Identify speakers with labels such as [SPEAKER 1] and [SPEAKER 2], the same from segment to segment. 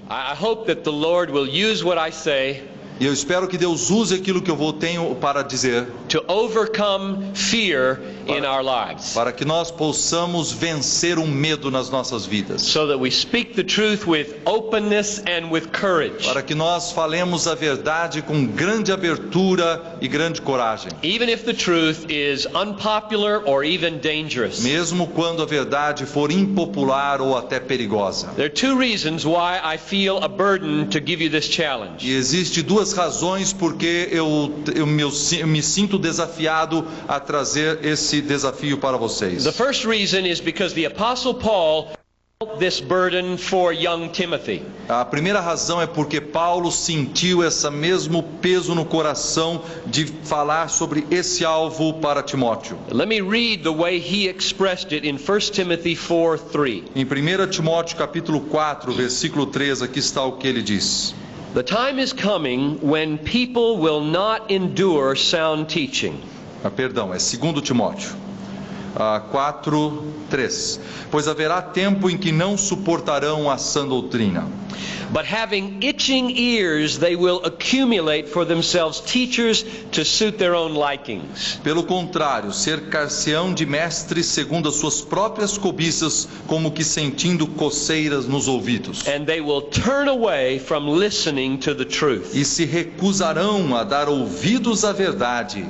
[SPEAKER 1] I hope that the Lord will use what I say
[SPEAKER 2] E eu espero que Deus use aquilo que eu tenho para dizer,
[SPEAKER 1] to overcome fear in our lives,
[SPEAKER 2] para que nós possamos vencer o medo nas nossas vidas,
[SPEAKER 1] so that we speak the truth with openness and with courage.
[SPEAKER 2] para que nós falemos a verdade com grande abertura e grande coragem,
[SPEAKER 1] Even if the truth is unpopular or even dangerous.
[SPEAKER 2] mesmo quando a verdade for impopular ou até perigosa.
[SPEAKER 1] There are two reasons why I feel a burden to give you this challenge.
[SPEAKER 2] E existe duas razões porque eu me sinto desafiado a trazer esse desafio para vocês.
[SPEAKER 1] The first reason is because the Apostle Paul felt this burden for young Timothy.
[SPEAKER 2] A primeira razão é porque Paulo sentiu esse mesmo peso no coração de falar sobre esse alvo para Timóteo.
[SPEAKER 1] Let me read the way he expressed it in 1 Timothy 4:3.
[SPEAKER 2] Em 1 Timóteo capítulo 4, versículo 3, aqui está o que ele diz.
[SPEAKER 1] The time is coming when people will not endure sound teaching.
[SPEAKER 2] Perdão, é 2 Timóteo 4, 3. Pois haverá tempo em que não suportarão a sã doutrina.
[SPEAKER 1] But having itching ears, they will accumulate for themselves teachers to suit their own likings.
[SPEAKER 2] Pelo contrário, cercar-se-ão de mestres segundo as suas próprias cobiças, como que sentindo coceiras nos ouvidos.
[SPEAKER 1] And they will turn away from listening to the truth.
[SPEAKER 2] E se recusarão a dar ouvidos à verdade.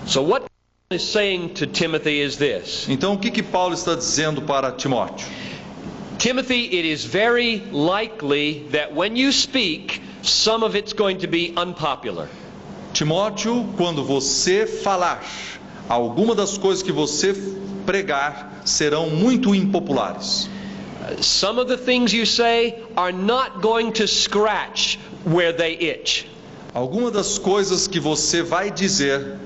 [SPEAKER 1] So what Paul is saying to Timothy is this.
[SPEAKER 2] Então o que Paulo está dizendo para Timóteo?
[SPEAKER 1] Timothy, it is very likely that when you speak, some of it's going to be unpopular.
[SPEAKER 2] Timóteo, quando você falar, alguma das coisas que você pregar serão muito impopulares.
[SPEAKER 1] Some of the things you say are not going to scratch where they itch.
[SPEAKER 2] Alguma das coisas que você vai dizer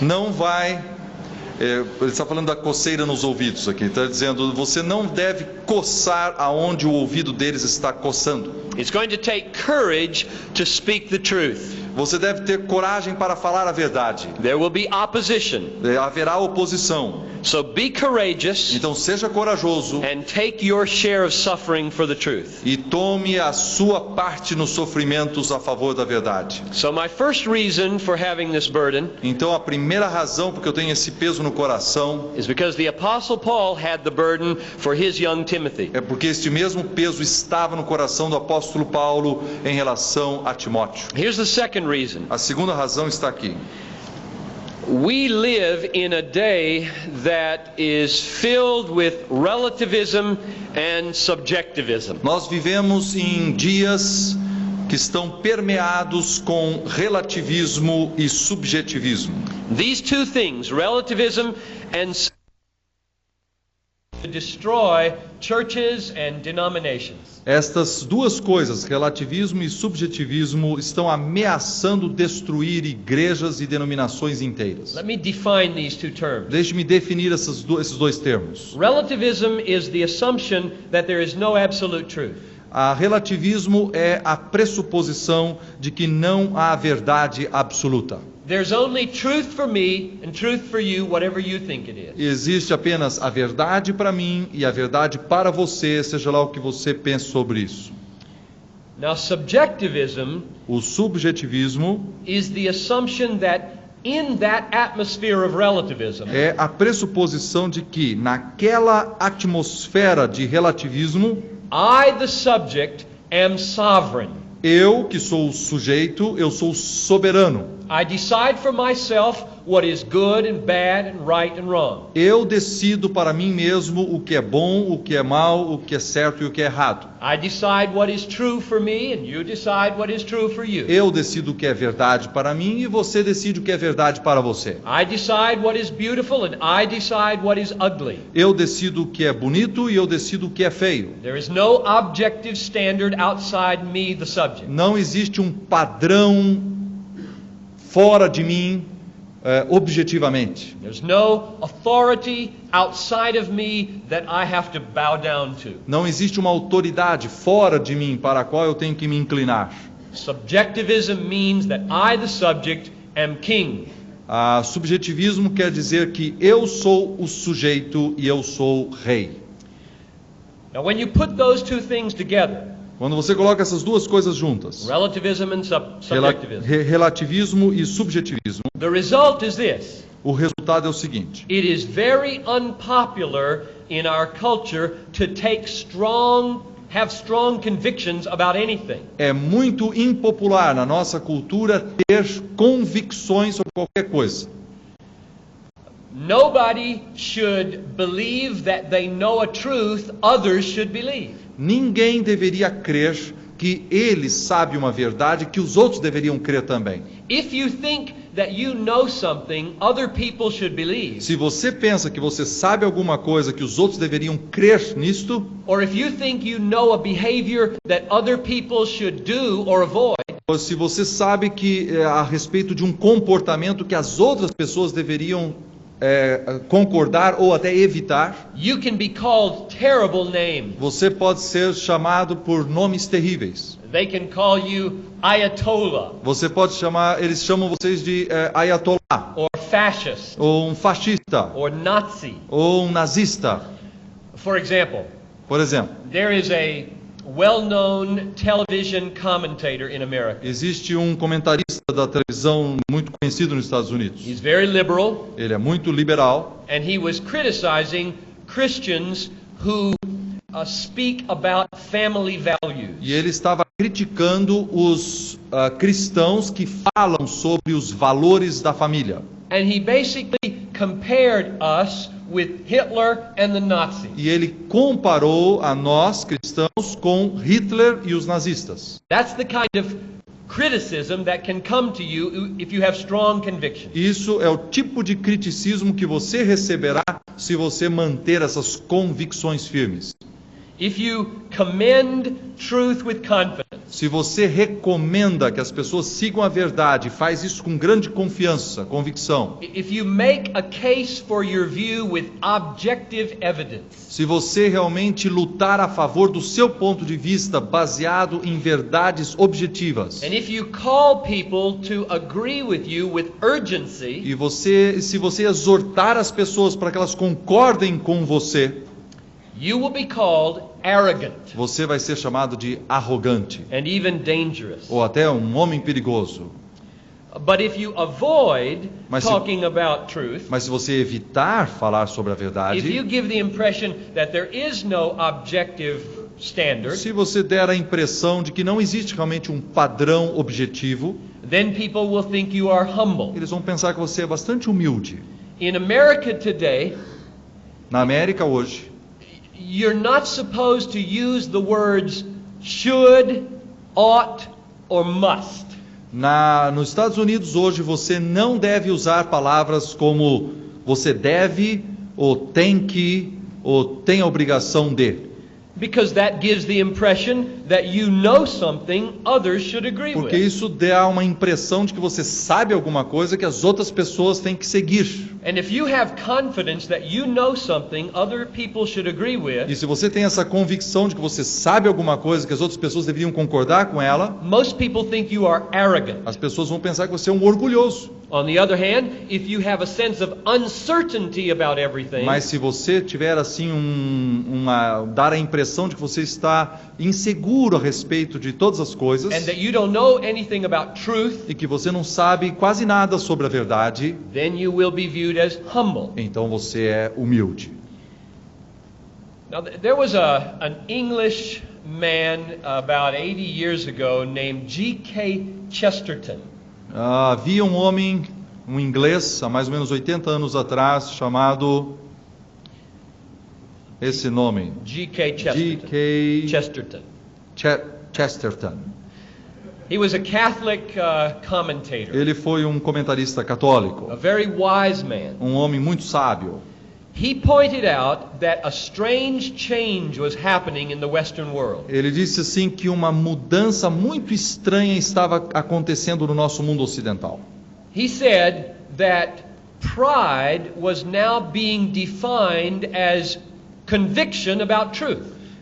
[SPEAKER 2] não vai... ele está falando da coceira nos ouvidos aqui. Está dizendo, você não deve coçar aonde o ouvido deles está coçando.
[SPEAKER 1] It's going to take courage to speak the truth.
[SPEAKER 2] Você deve ter coragem para falar a verdade.
[SPEAKER 1] There will be opposition.
[SPEAKER 2] Haverá oposição.
[SPEAKER 1] So be courageous
[SPEAKER 2] Então seja corajoso
[SPEAKER 1] and take your share of suffering for the truth.
[SPEAKER 2] e tome a sua parte nos sofrimentos a favor da verdade.
[SPEAKER 1] So my first reason for having this burden
[SPEAKER 2] Então a primeira razão porque eu tenho esse peso no coração
[SPEAKER 1] is because the Apostle Paul had the burden for his young Timothy.
[SPEAKER 2] é porque este mesmo peso estava no coração do apóstolo Paulo em relação a Timóteo.
[SPEAKER 1] Here's the second reason.
[SPEAKER 2] A segunda razão está aqui.
[SPEAKER 1] We live in a day that is filled with relativism and subjectivism.
[SPEAKER 2] Nós vivemos em dias que estão permeados com relativismo e subjetivismo.
[SPEAKER 1] These two things, relativism and to destroy churches and denominations.
[SPEAKER 2] Estas duas coisas, relativismo e subjetivismo, estão ameaçando destruir igrejas e denominações inteiras.
[SPEAKER 1] Let me define these two terms.
[SPEAKER 2] Deixe-me definir esses dois termos.
[SPEAKER 1] Relativism is the assumption that there is no absolute truth.
[SPEAKER 2] Relativismo é a pressuposição de que não há verdade absoluta.
[SPEAKER 1] There's only truth for me and truth for you, whatever you think it is.
[SPEAKER 2] Existe apenas a verdade para mim e a verdade para você, seja lá o que você pense sobre isso.
[SPEAKER 1] Now, subjectivism
[SPEAKER 2] O subjetivismo
[SPEAKER 1] is the assumption that in that atmosphere of relativism,
[SPEAKER 2] é a pressuposição de que naquela atmosfera de relativismo,
[SPEAKER 1] I, the subject, am sovereign.
[SPEAKER 2] eu que sou o sujeito, eu sou soberano.
[SPEAKER 1] I decide for myself what is good and bad and right and wrong.
[SPEAKER 2] Eu decido para mim mesmo o que é bom, o que é mal, o que é certo e o que é errado.
[SPEAKER 1] I decide what is true for me and you decide what is true for you.
[SPEAKER 2] Eu decido o que é verdade para mim e você decide o que é verdade para você.
[SPEAKER 1] I decide what is beautiful and I decide what is ugly.
[SPEAKER 2] Eu decido o que é bonito e eu decido o que é feio.
[SPEAKER 1] There is no objective standard outside me, the subject.
[SPEAKER 2] Não existe um padrão fora de mim, objetivamente.
[SPEAKER 1] There's no authority outside of me that I have to bow down to.
[SPEAKER 2] Não existe uma autoridade fora de mim para a qual eu tenho que me inclinar.
[SPEAKER 1] Subjectivism means that I, the subject, am king.
[SPEAKER 2] Subjetivismo quer dizer que eu sou o sujeito e eu sou rei.
[SPEAKER 1] Now, when you put those two things together,
[SPEAKER 2] Quando você coloca essas duas coisas juntas,
[SPEAKER 1] relativism and subjectivism,
[SPEAKER 2] relativismo e subjetivismo,
[SPEAKER 1] the result is this.
[SPEAKER 2] o resultado é o seguinte:
[SPEAKER 1] It is very unpopular in our culture to have strong convictions about anything.
[SPEAKER 2] é muito impopular na nossa cultura ter convicções sobre qualquer coisa.
[SPEAKER 1] Nobody should believe that they know a truth others should believe.
[SPEAKER 2] Ninguém deveria crer que ele sabe uma verdade que os outros deveriam crer também.
[SPEAKER 1] If you think that you know something other people should believe,
[SPEAKER 2] Se você pensa que você sabe alguma coisa que os outros deveriam crer nisto,
[SPEAKER 1] or if you think you know a behavior that other people should do or avoid,
[SPEAKER 2] ou se você sabe que a respeito de um comportamento que as outras pessoas deveriam concordar ou até evitar,
[SPEAKER 1] you can be called terrible names.
[SPEAKER 2] você pode ser chamado por nomes terríveis.
[SPEAKER 1] They can call you Ayatollah
[SPEAKER 2] Você pode chamar, eles chamam vocês de ayatollah,
[SPEAKER 1] or fascist
[SPEAKER 2] ou um fascista,
[SPEAKER 1] or Nazi.
[SPEAKER 2] ou um nazista.
[SPEAKER 1] For example,
[SPEAKER 2] Por exemplo,
[SPEAKER 1] there is a well-known television commentator in America.
[SPEAKER 2] existe um comentarista da televisão muito conhecido nos Estados Unidos.
[SPEAKER 1] He's very liberal,
[SPEAKER 2] Ele é muito liberal
[SPEAKER 1] and he was criticizing Christians who speak about family values.
[SPEAKER 2] e ele estava criticando os cristãos que falam sobre os valores da família.
[SPEAKER 1] And he basically compared us with Hitler and the Nazis.
[SPEAKER 2] E ele comparou a nós cristãos com Hitler e os nazistas.
[SPEAKER 1] That's the kind of criticism that can come to you if you have strong convictions.
[SPEAKER 2] Isso é o tipo de criticismo que você receberá se você manter essas convicções firmes.
[SPEAKER 1] If you commend truth with confidence,
[SPEAKER 2] Se você recomenda que as pessoas sigam a verdade, faz isso com grande confiança, convicção.
[SPEAKER 1] if you make a case for your view with objective evidence,
[SPEAKER 2] Se você realmente lutar a favor do seu ponto de vista baseado em verdades objetivas.
[SPEAKER 1] and if you call people to agree with you with urgency,
[SPEAKER 2] E se você exortar as pessoas para que elas concordem com você,
[SPEAKER 1] you will be called arrogant
[SPEAKER 2] você vai ser chamado de arrogante,
[SPEAKER 1] and even dangerous.
[SPEAKER 2] ou até um homem perigoso.
[SPEAKER 1] But if you avoid
[SPEAKER 2] Mas se-
[SPEAKER 1] talking about truth,
[SPEAKER 2] Mas se você evitar falar sobre a
[SPEAKER 1] if you
[SPEAKER 2] verdade,
[SPEAKER 1] give the impression that there is no objective standard,
[SPEAKER 2] se você der a impressão de que não existe realmente um padrão objetivo,
[SPEAKER 1] then people will think you are humble.
[SPEAKER 2] eles vão pensar que você é bastante humilde.
[SPEAKER 1] In America today,
[SPEAKER 2] Na América hoje,
[SPEAKER 1] you're not supposed to use the words should, ought, or must.
[SPEAKER 2] nos Estados Unidos hoje, você não deve usar palavras como você deve, ou tem que, ou tem a obrigação de.
[SPEAKER 1] Because that gives the impression that you know something others should agree
[SPEAKER 2] Porque
[SPEAKER 1] with.
[SPEAKER 2] isso dá uma impressão de que você sabe alguma coisa que as outras pessoas têm que seguir.
[SPEAKER 1] And if you have confidence that you know something other people should agree
[SPEAKER 2] E
[SPEAKER 1] with,
[SPEAKER 2] se você tem essa convicção de que você sabe alguma coisa que as outras pessoas deveriam concordar com ela,
[SPEAKER 1] most people think you are arrogant.
[SPEAKER 2] as pessoas vão pensar que você é um orgulhoso.
[SPEAKER 1] On the other hand, if you have a sense of uncertainty about everything,
[SPEAKER 2] Mas se você tiver assim dar a impressão de que você está inseguro a respeito de todas as coisas
[SPEAKER 1] and that you don't know anything about truth,
[SPEAKER 2] e que você não sabe quase nada sobre a verdade,
[SPEAKER 1] then you will be viewed as humble.
[SPEAKER 2] então você é humilde.
[SPEAKER 1] Now, there was an English man about 80 years ago named G.K. Chesterton.
[SPEAKER 2] Havia um homem, um inglês, há mais ou menos 80 anos atrás, chamado esse nome,
[SPEAKER 1] G.K. Chesterton.
[SPEAKER 2] G.K.
[SPEAKER 1] Chesterton.
[SPEAKER 2] Chesterton.
[SPEAKER 1] He was a Catholic commentator,
[SPEAKER 2] Ele foi um comentarista católico,
[SPEAKER 1] a very wise man.
[SPEAKER 2] um homem muito sábio.
[SPEAKER 1] He pointed out that a strange change was happening in the Western world.
[SPEAKER 2] Ele disse assim que uma mudança muito estranha estava acontecendo no nosso mundo ocidental.
[SPEAKER 1] He said that pride was now being defined as conviction about truth.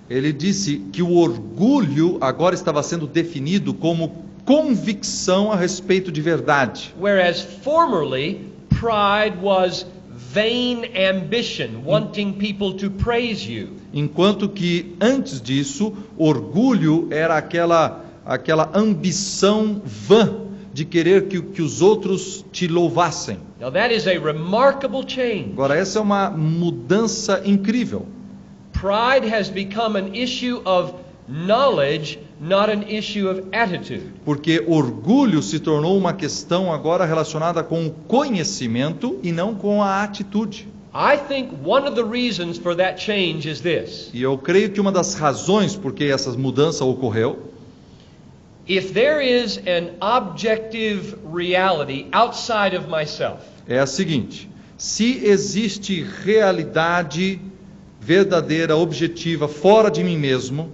[SPEAKER 2] Ele disse que o orgulho agora estava sendo definido como convicção a respeito de verdade.
[SPEAKER 1] Whereas formerly, pride was vain ambition, wanting people to praise you.
[SPEAKER 2] Enquanto que antes disso, orgulho era aquela ambição vã de querer que os outros te louvassem.
[SPEAKER 1] Now that is a remarkable change.
[SPEAKER 2] Agora, essa é uma mudança incrível.
[SPEAKER 1] Pride has become an issue of knowledge, not an issue of attitude.
[SPEAKER 2] Porque orgulho se tornou uma questão agora relacionada com o conhecimento e não com a atitude.
[SPEAKER 1] I think one of the reasons for that change is this.
[SPEAKER 2] E eu creio que uma das razões por que essa mudança ocorreu,
[SPEAKER 1] If there is an objective reality outside of myself,
[SPEAKER 2] é a seguinte: se existe realidade verdadeira, objetiva, fora de mim mesmo,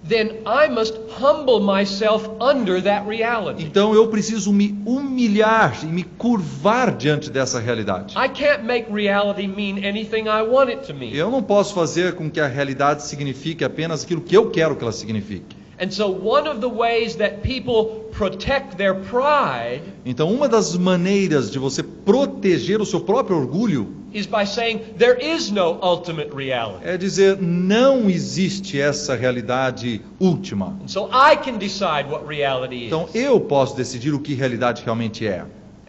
[SPEAKER 1] then I must humble myself under that reality.
[SPEAKER 2] então eu preciso me humilhar e me curvar diante dessa realidade.
[SPEAKER 1] I can't make reality mean anything I want it to mean.
[SPEAKER 2] Eu não posso fazer com que a realidade signifique apenas aquilo que eu quero que ela signifique.
[SPEAKER 1] And so one of the ways that people protect their pride
[SPEAKER 2] Então, uma das maneiras de você proteger o seu próprio orgulho
[SPEAKER 1] is by saying there is no ultimate reality.
[SPEAKER 2] é dizer, não existe essa realidade última.
[SPEAKER 1] And so I can decide what reality is.
[SPEAKER 2] Então, eu posso decidir o que realidade realmente é.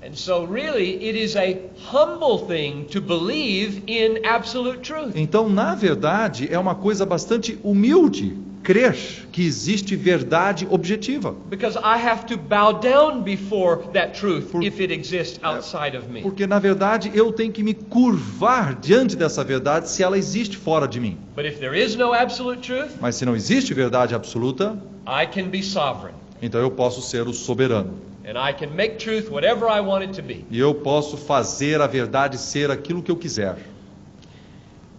[SPEAKER 1] And so really it is a humble thing to believe in absolute truth.
[SPEAKER 2] Então, na verdade, é uma coisa bastante humilde crer que existe verdade objetiva.
[SPEAKER 1] Because I have to bow down before that truth if it exists outside of me.
[SPEAKER 2] Porque, na verdade, eu tenho que me curvar diante dessa verdade se ela existe fora de mim.
[SPEAKER 1] But if there is no absolute truth,
[SPEAKER 2] Mas se não existe verdade absoluta,
[SPEAKER 1] I can be sovereign.
[SPEAKER 2] então eu posso ser o soberano.
[SPEAKER 1] And I can make truth whatever I want it to be.
[SPEAKER 2] E eu posso fazer a verdade ser aquilo que eu quiser.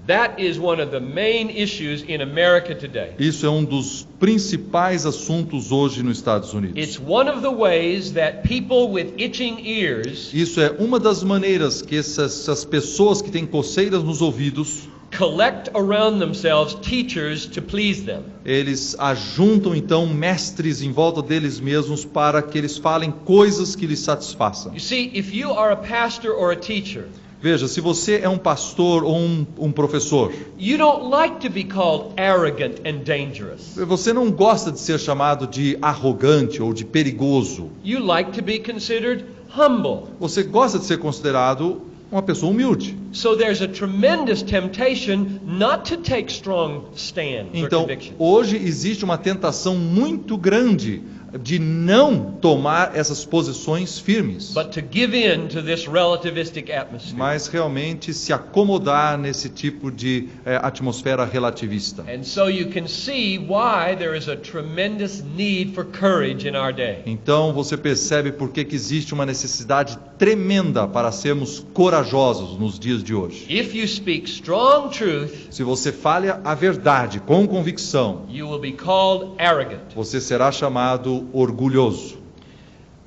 [SPEAKER 1] That is one of the main issues in America today.
[SPEAKER 2] Isso é um dos principais assuntos hoje nos Estados Unidos.
[SPEAKER 1] It's one of the ways that people with itching ears
[SPEAKER 2] Isso é uma das maneiras que essas pessoas que têm coceiras nos ouvidos,
[SPEAKER 1] collect around themselves teachers to please them.
[SPEAKER 2] eles ajuntam então mestres em volta deles mesmos para que eles falem coisas que lhes satisfaçam.
[SPEAKER 1] You see, if you are a pastor or a teacher,
[SPEAKER 2] Veja, se você é um pastor ou um professor,
[SPEAKER 1] you don't like to be called arrogant and dangerous.
[SPEAKER 2] você não gosta de ser chamado de arrogante ou de perigoso.
[SPEAKER 1] You like to be considered humble.
[SPEAKER 2] Você gosta de ser considerado uma pessoa humilde.
[SPEAKER 1] So there's a tremendous temptation not to take strong stands or
[SPEAKER 2] Então,
[SPEAKER 1] convictions.
[SPEAKER 2] hoje existe uma tentação muito grande de não tomar essas posições firmes,
[SPEAKER 1] But to give in to this relativistic atmosphere.
[SPEAKER 2] mas realmente se acomodar nesse tipo de atmosfera relativista.
[SPEAKER 1] And so you can see why there is a tremendous need for courage in our day.
[SPEAKER 2] Então você percebe por que existe uma necessidade tremenda para sermos corajosos nos dias de hoje.
[SPEAKER 1] If you speak strong truth,
[SPEAKER 2] Se você fala a verdade com convicção,
[SPEAKER 1] you will be called arrogant.
[SPEAKER 2] você será chamado orgulhoso.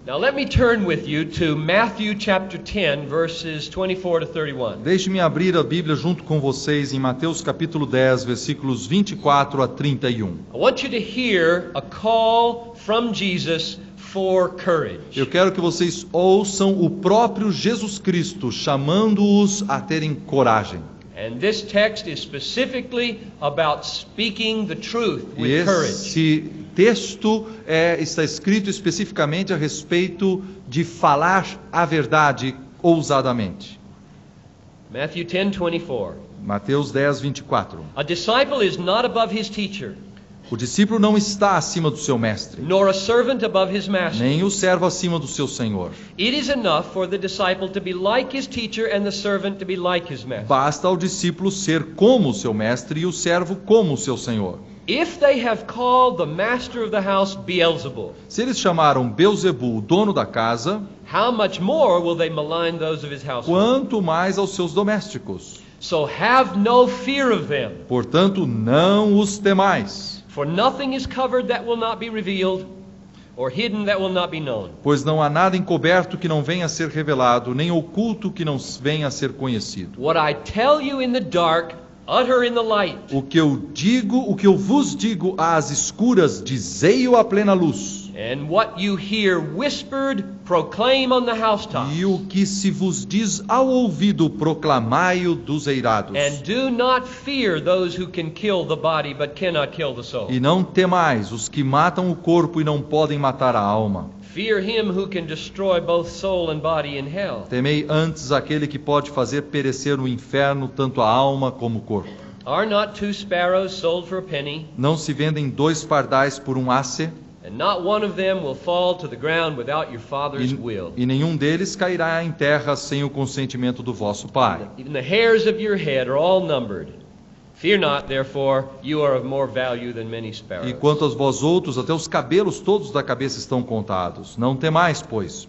[SPEAKER 1] Now let me turn with you to Matthew chapter 10 verses 24 to 31.
[SPEAKER 2] Deixe-me abrir a Bíblia junto com vocês em Mateus capítulo 10, versículos 24 a 31.
[SPEAKER 1] I want you to hear a call from Jesus for courage.
[SPEAKER 2] Eu quero que vocês ouçam o próprio Jesus Cristo chamando-os a terem coragem.
[SPEAKER 1] And this text is specifically about speaking the truth
[SPEAKER 2] E
[SPEAKER 1] with courage.
[SPEAKER 2] esse texto está escrito especificamente a respeito de falar a verdade ousadamente.
[SPEAKER 1] Matthew 10:24.
[SPEAKER 2] Mateus 10, 24.
[SPEAKER 1] A disciple is not above his teacher,
[SPEAKER 2] O discípulo não está acima do seu mestre,
[SPEAKER 1] nor a servant above his master.
[SPEAKER 2] nem o servo acima do seu senhor.
[SPEAKER 1] It is enough for the disciple to be like his teacher and the servant to be like his master.
[SPEAKER 2] Basta ao discípulo ser como o seu mestre e o servo como o seu senhor.
[SPEAKER 1] If they have called the master of the house Beelzebul,
[SPEAKER 2] Se eles chamaram Beelzebu, o dono da casa,
[SPEAKER 1] how much more will they malign those of his household?
[SPEAKER 2] quanto mais aos seus domésticos.
[SPEAKER 1] So have no fear of them,
[SPEAKER 2] Portanto, não os temais,
[SPEAKER 1] for nothing is covered that will not be revealed, or hidden that will not be known.
[SPEAKER 2] pois não há nada encoberto que não venha a ser revelado, nem oculto que não venha a ser conhecido.
[SPEAKER 1] What I tell you in the dark, utter in the light.
[SPEAKER 2] O que eu vos digo às escuras, dizei-o à plena luz.
[SPEAKER 1] And what you hear whispered, proclaim on the housetops.
[SPEAKER 2] E o que se vos diz ao ouvido, proclamai-o dos eirados.
[SPEAKER 1] And do not fear those who can kill the body but cannot kill the soul.
[SPEAKER 2] E não temais os que matam o corpo e não podem matar a alma.
[SPEAKER 1] Fear him who can destroy both soul and body in hell.
[SPEAKER 2] Temei antes aquele que pode fazer perecer no inferno tanto a alma como o corpo.
[SPEAKER 1] Are not 2 sparrows sold for a penny?
[SPEAKER 2] Não se vendem 2 pardais por um asse,
[SPEAKER 1] And not one of them will fall to the ground without your Father's will.
[SPEAKER 2] e nenhum deles cairá em terra sem o consentimento do vosso Pai.
[SPEAKER 1] Even the hairs of your head are all numbered. Fear not, therefore, you are of more value than many
[SPEAKER 2] E
[SPEAKER 1] sparrows.
[SPEAKER 2] quanto aos vós outros, até os cabelos todos da cabeça estão contados. Não temais, pois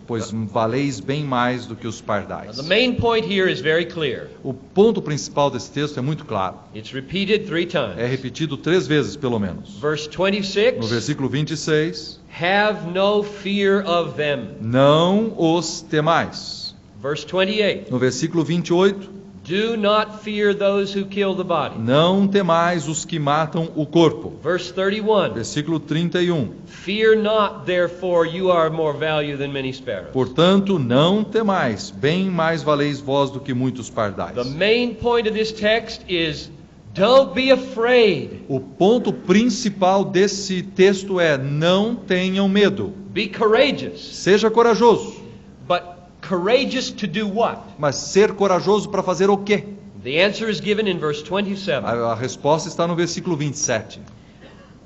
[SPEAKER 2] valeis bem mais do que os
[SPEAKER 1] Now,
[SPEAKER 2] pardais.
[SPEAKER 1] the main point here is very clear.
[SPEAKER 2] O ponto principal desse texto é muito claro.
[SPEAKER 1] It's repeated 3 times.
[SPEAKER 2] É repetido 3 vezes, pelo menos.
[SPEAKER 1] Verse
[SPEAKER 2] No
[SPEAKER 1] 26,
[SPEAKER 2] versículo 26,
[SPEAKER 1] have no fear of them.
[SPEAKER 2] não os temais.
[SPEAKER 1] Verse 28,
[SPEAKER 2] No versículo 28,
[SPEAKER 1] do not fear those who kill the body.
[SPEAKER 2] não temais os que matam o corpo.
[SPEAKER 1] Verse 31,
[SPEAKER 2] Versículo 31,
[SPEAKER 1] fear not, therefore, you are of more value than many sparrows.
[SPEAKER 2] portanto, não temais, bem mais valeis vós do que muitos pardais.
[SPEAKER 1] The main point of this text is don't be afraid.
[SPEAKER 2] O ponto principal desse texto é: não tenham medo.
[SPEAKER 1] Be courageous.
[SPEAKER 2] Seja corajoso.
[SPEAKER 1] But courageous to do what?
[SPEAKER 2] Mas ser corajoso para fazer o quê?
[SPEAKER 1] The answer is given in verse 27.
[SPEAKER 2] A resposta está no versículo 27.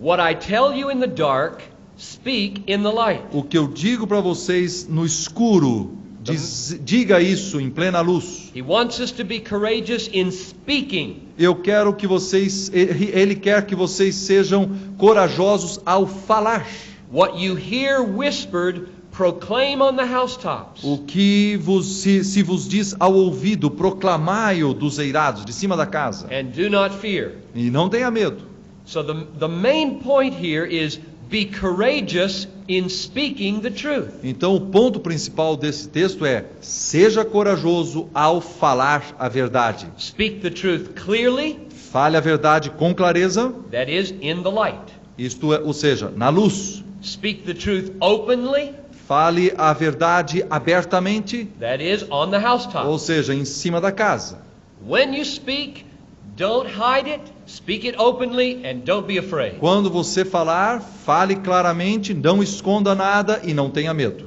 [SPEAKER 1] What I tell you in the dark, speak in the light.
[SPEAKER 2] O que eu digo para vocês no escuro, diga isso em plena luz.
[SPEAKER 1] He wants us to be courageous in speaking.
[SPEAKER 2] Eu quero que vocês, ele quer que vocês sejam corajosos ao falar.
[SPEAKER 1] What you hear whispered, proclaim on the housetops.
[SPEAKER 2] O que se vos diz ao ouvido, proclamai-o dos eirados, de cima da casa.
[SPEAKER 1] And do not fear.
[SPEAKER 2] E não tenha medo.
[SPEAKER 1] So the main point here is be courageous in speaking the truth.
[SPEAKER 2] Então o ponto principal desse texto é: seja corajoso ao falar a verdade.
[SPEAKER 1] Speak the truth clearly,
[SPEAKER 2] Fale a verdade com clareza,
[SPEAKER 1] that is, in the light.
[SPEAKER 2] isto é, ou seja, na luz.
[SPEAKER 1] Speak the truth openly,
[SPEAKER 2] Fale a verdade abertamente,
[SPEAKER 1] that is, on the
[SPEAKER 2] ou
[SPEAKER 1] housetops.
[SPEAKER 2] seja, em cima da casa.
[SPEAKER 1] When you speak, don't hide it, speak it openly, and don't be afraid.
[SPEAKER 2] Quando você falar, fale claramente, não esconda nada e não tenha medo.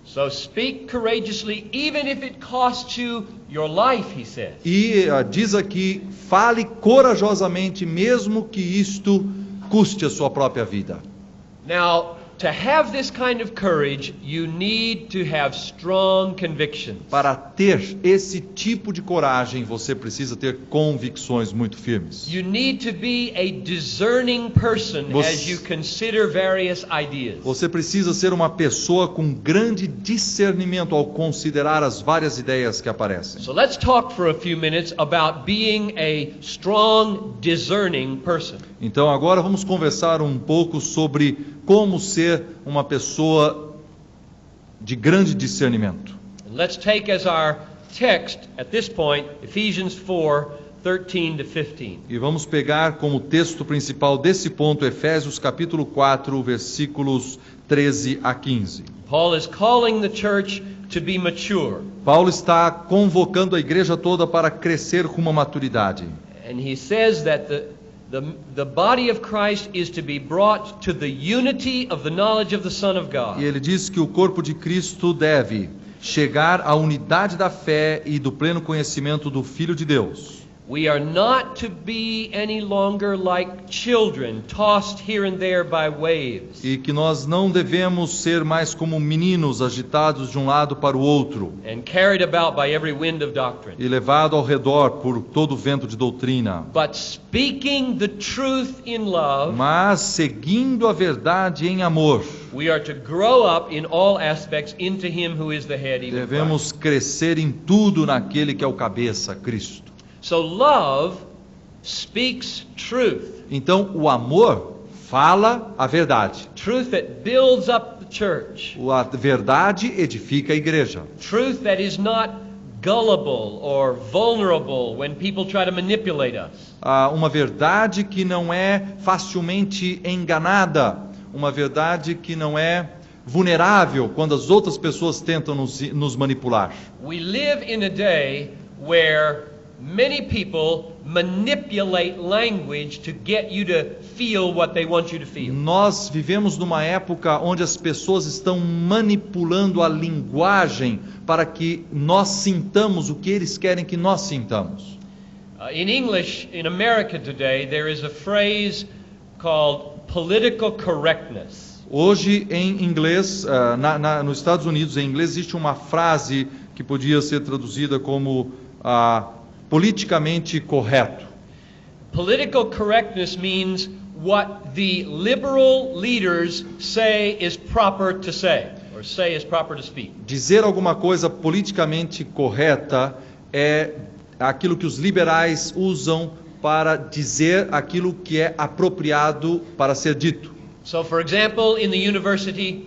[SPEAKER 1] So speak courageously, even if it costs you your life, he says.
[SPEAKER 2] E diz aqui, fale corajosamente, mesmo que isto custe a sua própria vida.
[SPEAKER 1] Now, to have this kind of courage, you need to have strong convictions.
[SPEAKER 2] Para ter esse tipo de coragem, você precisa ter convicções muito firmes.
[SPEAKER 1] You need to be a discerning person
[SPEAKER 2] Você-
[SPEAKER 1] as you consider various ideas.
[SPEAKER 2] Você precisa ser uma pessoa com grande discernimento ao considerar as várias ideias que aparecem.
[SPEAKER 1] So let's talk for a few minutes about being a strong, discerning person.
[SPEAKER 2] Então agora vamos conversar um pouco sobre como ser uma pessoa de grande discernimento.
[SPEAKER 1] And let's take as our text at this point Ephesians 4:13 to 15.
[SPEAKER 2] E vamos pegar como texto principal desse ponto Efésios capítulo 4, versículos 13 a 15.
[SPEAKER 1] Paul is calling the church to be mature,
[SPEAKER 2] Paulo está convocando a igreja toda para crescer com uma maturidade.
[SPEAKER 1] and he says that the body of Christ is to be brought to the unity of the knowledge of the Son of
[SPEAKER 2] E
[SPEAKER 1] God.
[SPEAKER 2] ele diz que o corpo de Cristo deve chegar à unidade da fé e do pleno conhecimento do Filho de Deus.
[SPEAKER 1] We are not to be any longer like children, tossed here and there by waves,
[SPEAKER 2] E que nós não devemos ser mais como meninos agitados de um lado para o outro
[SPEAKER 1] and carried about by every wind of doctrine,
[SPEAKER 2] e levado ao redor por todo o vento de doutrina,
[SPEAKER 1] but speaking the truth in love.
[SPEAKER 2] mas seguindo a verdade em amor.
[SPEAKER 1] We are to grow up in all aspects into Him who is the head, even Christ.
[SPEAKER 2] Devemos crescer em tudo naquele que é o cabeça, Cristo.
[SPEAKER 1] So love speaks truth.
[SPEAKER 2] Então o amor fala a verdade.
[SPEAKER 1] Truth that builds up the church.
[SPEAKER 2] A verdade edifica a igreja.
[SPEAKER 1] Truth that is not gullible or vulnerable when people try to manipulate us.
[SPEAKER 2] Uma verdade que não é facilmente enganada. Uma verdade que não é vulnerável quando as outras pessoas tentam nos manipular.
[SPEAKER 1] We live in a day where many people manipulate language to get you to feel what they want you to feel.
[SPEAKER 2] Nós vivemos numa época onde as pessoas estão manipulando a linguagem para que nós sintamos o que eles querem que nós sintamos.
[SPEAKER 1] In English, in America today, there is a phrase called political correctness.
[SPEAKER 2] Hoje, em inglês, nos Estados Unidos, em inglês, existe uma frase que podia ser traduzida como politicamente correto.
[SPEAKER 1] Political correctness means what the liberal leaders say is proper to say, or say is proper to speak.
[SPEAKER 2] Dizer alguma coisa politicamente correta é aquilo que os liberais usam para dizer aquilo que é apropriado para ser dito.
[SPEAKER 1] So, for example, in the university,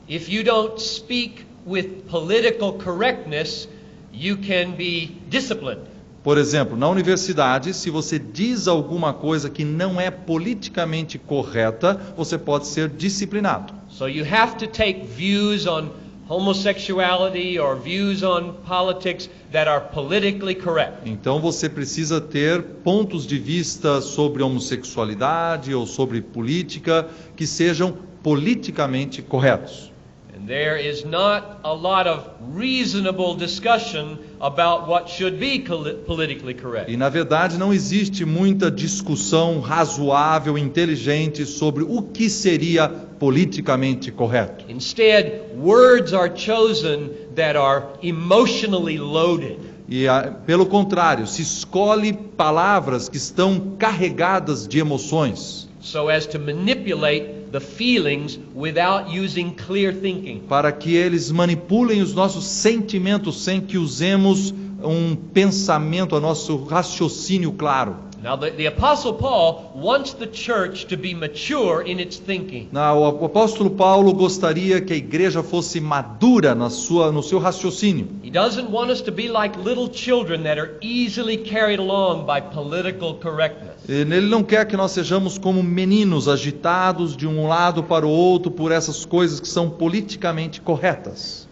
[SPEAKER 1] if you don't speak with political correctness, you can be disciplined.
[SPEAKER 2] Por exemplo, na universidade, se você diz alguma coisa que não é politicamente correta, você pode ser disciplinado.
[SPEAKER 1] So you have to take views on homosexuality or views on politics that are politically correct.
[SPEAKER 2] Então você precisa ter pontos de vista sobre homossexualidade ou sobre política que sejam politicamente corretos.
[SPEAKER 1] And there is not a lot of reasonable discussion about what should be politically correct.
[SPEAKER 2] E na verdade não existe muita discussão razoável, inteligente sobre o que seria politicamente correto.
[SPEAKER 1] Instead, words are chosen that are emotionally loaded.
[SPEAKER 2] E pelo contrário, se escolhe palavras que estão carregadas de emoções,
[SPEAKER 1] so as to manipulate the feelings without using clear thinking.
[SPEAKER 2] Para que eles manipulem os nossos sentimentos sem que usemos um pensamento, o nosso raciocínio claro.
[SPEAKER 1] Now the Apostle Paul wants the church to be mature in its thinking.
[SPEAKER 2] O apóstolo Paulo gostaria que a igreja fosse madura no seu raciocínio.
[SPEAKER 1] He doesn't want us to be like little children that are easily carried along by political correctness.
[SPEAKER 2] Ele não quer que nós sejamos como meninos agitados de um lado para o outro por essas coisas que são politicamente corretas.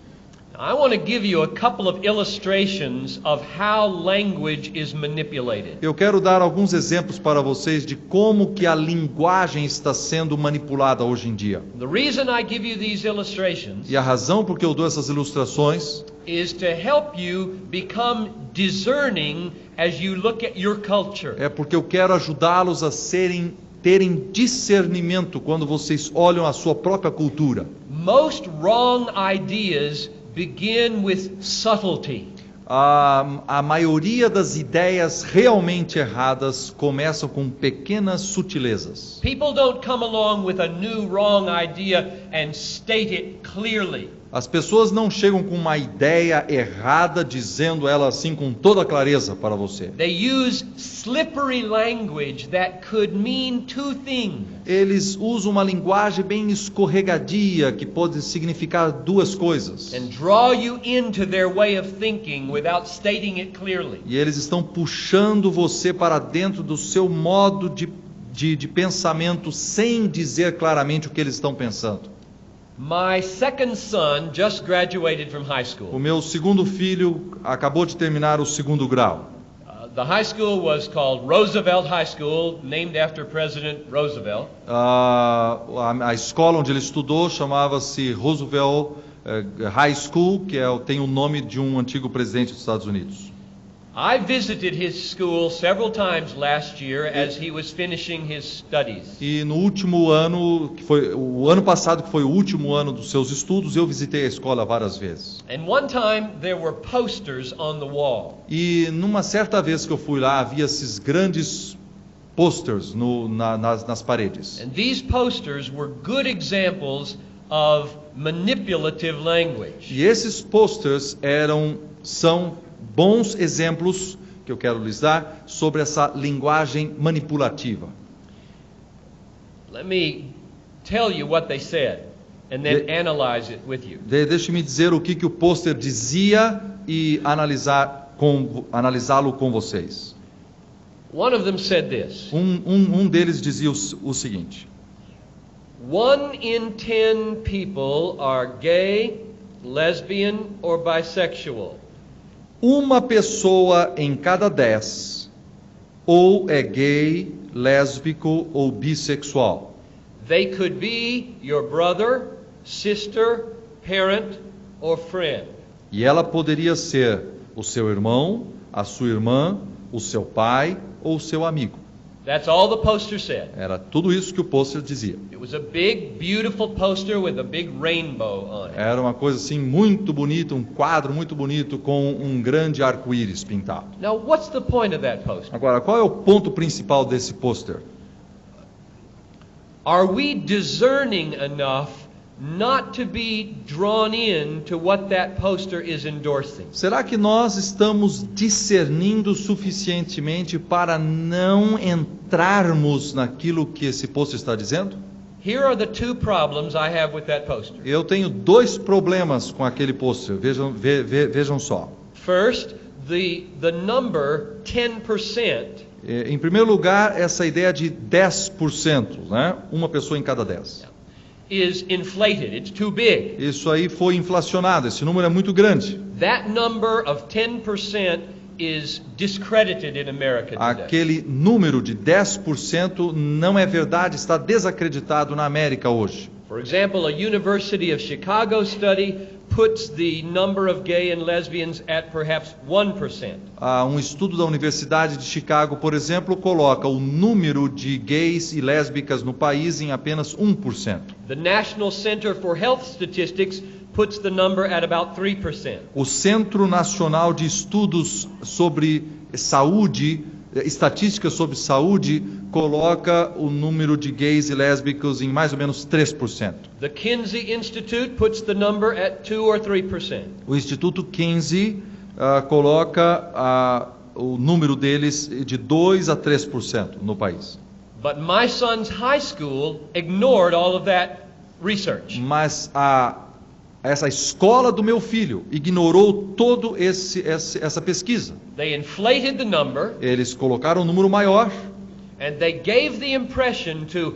[SPEAKER 1] I want to give you a couple of illustrations of how language is manipulated.
[SPEAKER 2] Eu quero dar alguns exemplos para vocês de como que a linguagem está sendo manipulada hoje em dia.
[SPEAKER 1] The reason I give you these illustrations
[SPEAKER 2] E a razão por que eu dou essas ilustrações
[SPEAKER 1] is to help you become discerning as you look at your culture.
[SPEAKER 2] é porque eu quero ajudá-los a terem discernimento quando vocês olham a sua própria cultura.
[SPEAKER 1] Most wrong ideas begin with subtlety.
[SPEAKER 2] A maioria das ideias realmente erradas começam com pequenas sutilezas.
[SPEAKER 1] People don't come along with a new wrong idea and state it clearly.
[SPEAKER 2] As pessoas não chegam com uma ideia errada dizendo ela assim com toda clareza para você.
[SPEAKER 1] They use slippery language that could mean two things.
[SPEAKER 2] Eles usam uma linguagem bem escorregadia que pode significar duas coisas.
[SPEAKER 1] And draw you into their way of thinking without stating it clearly.
[SPEAKER 2] E eles estão puxando você para dentro do seu modo de pensamento sem dizer claramente o que eles estão pensando.
[SPEAKER 1] My second son just graduated from high school.
[SPEAKER 2] O meu segundo filho acabou de terminar o segundo grau.
[SPEAKER 1] The high school was called Roosevelt High School, named after President Roosevelt.
[SPEAKER 2] A escola onde ele estudou chamava-se Roosevelt High School, que tem o nome de um antigo presidente dos Estados Unidos.
[SPEAKER 1] I visited his school several times last year as he was finishing his studies.
[SPEAKER 2] E no último ano, que foi o ano passado, que foi o último ano dos seus estudos, eu visitei a escola várias vezes.
[SPEAKER 1] And one time there were posters on the wall.
[SPEAKER 2] E numa certa vez que eu fui lá, havia esses grandes posters nas paredes.
[SPEAKER 1] And these posters were good examples of manipulative language.
[SPEAKER 2] E esses posters são bons exemplos que eu quero lhes dar sobre essa linguagem manipulativa.
[SPEAKER 1] Let me tell you what they said and then analyze it with you.
[SPEAKER 2] Deixe-me dizer o que o pôster dizia e analisá-lo com vocês.
[SPEAKER 1] One of them said this.
[SPEAKER 2] Um deles dizia o seguinte:
[SPEAKER 1] 1 in 10 people are gay, lesbian, or bisexual.
[SPEAKER 2] Uma pessoa em cada 10 ou é gay, lésbico ou bissexual.
[SPEAKER 1] They could be your brother, sister, parent, or friend.
[SPEAKER 2] E ela poderia ser o seu irmão, a sua irmã, o seu pai ou o seu amigo.
[SPEAKER 1] That's all the poster said.
[SPEAKER 2] Era tudo isso que o pôster dizia.
[SPEAKER 1] It was a big, beautiful poster with a big rainbow on it.
[SPEAKER 2] Era uma coisa assim muito bonita, um quadro muito bonito com um grande arco-íris pintado.
[SPEAKER 1] Now, what's the point of that poster?
[SPEAKER 2] Agora, qual é o ponto principal desse pôster?
[SPEAKER 1] Are we discerning enough not to be drawn in to what that poster is endorsing?
[SPEAKER 2] Será que nós estamos discernindo suficientemente para não entrarmos naquilo que esse pôster está dizendo?
[SPEAKER 1] Here are the two problems I have with that poster.
[SPEAKER 2] Eu tenho dois problemas com aquele pôster. Vejam só.
[SPEAKER 1] First, the number 10%.
[SPEAKER 2] Em primeiro lugar, essa ideia de 10%, né? Uma pessoa em cada 10.
[SPEAKER 1] Is inflated. It's too big.
[SPEAKER 2] Isso aí foi inflacionado, esse número é muito grande.
[SPEAKER 1] That number of 10% is discredited in America today.
[SPEAKER 2] Aquele número de 10% não é verdade, está desacreditado na América hoje.
[SPEAKER 1] For example, a University of Chicago study puts the number of gay and lesbians at perhaps 1%.
[SPEAKER 2] Um estudo da Universidade de Chicago, por exemplo, coloca o número de gays e lésbicas no país em apenas 1%.
[SPEAKER 1] The National Center for Health Statistics puts the number at about 3%.
[SPEAKER 2] O Centro Nacional de Estudos sobre Saúde, Estatísticas sobre Saúde, coloca o número de gays e lésbicos em mais ou menos 3%.
[SPEAKER 1] The Kinsey Institute puts the number at 2 or 3%.
[SPEAKER 2] O Instituto Kinsey coloca o número deles de 2 a 3% no país.
[SPEAKER 1] But my son's high school ignored all of that research.
[SPEAKER 2] Mas essa escola do meu filho ignorou todo essa pesquisa.
[SPEAKER 1] They inflated the number.
[SPEAKER 2] Eles colocaram um número maior.
[SPEAKER 1] And they gave the impression to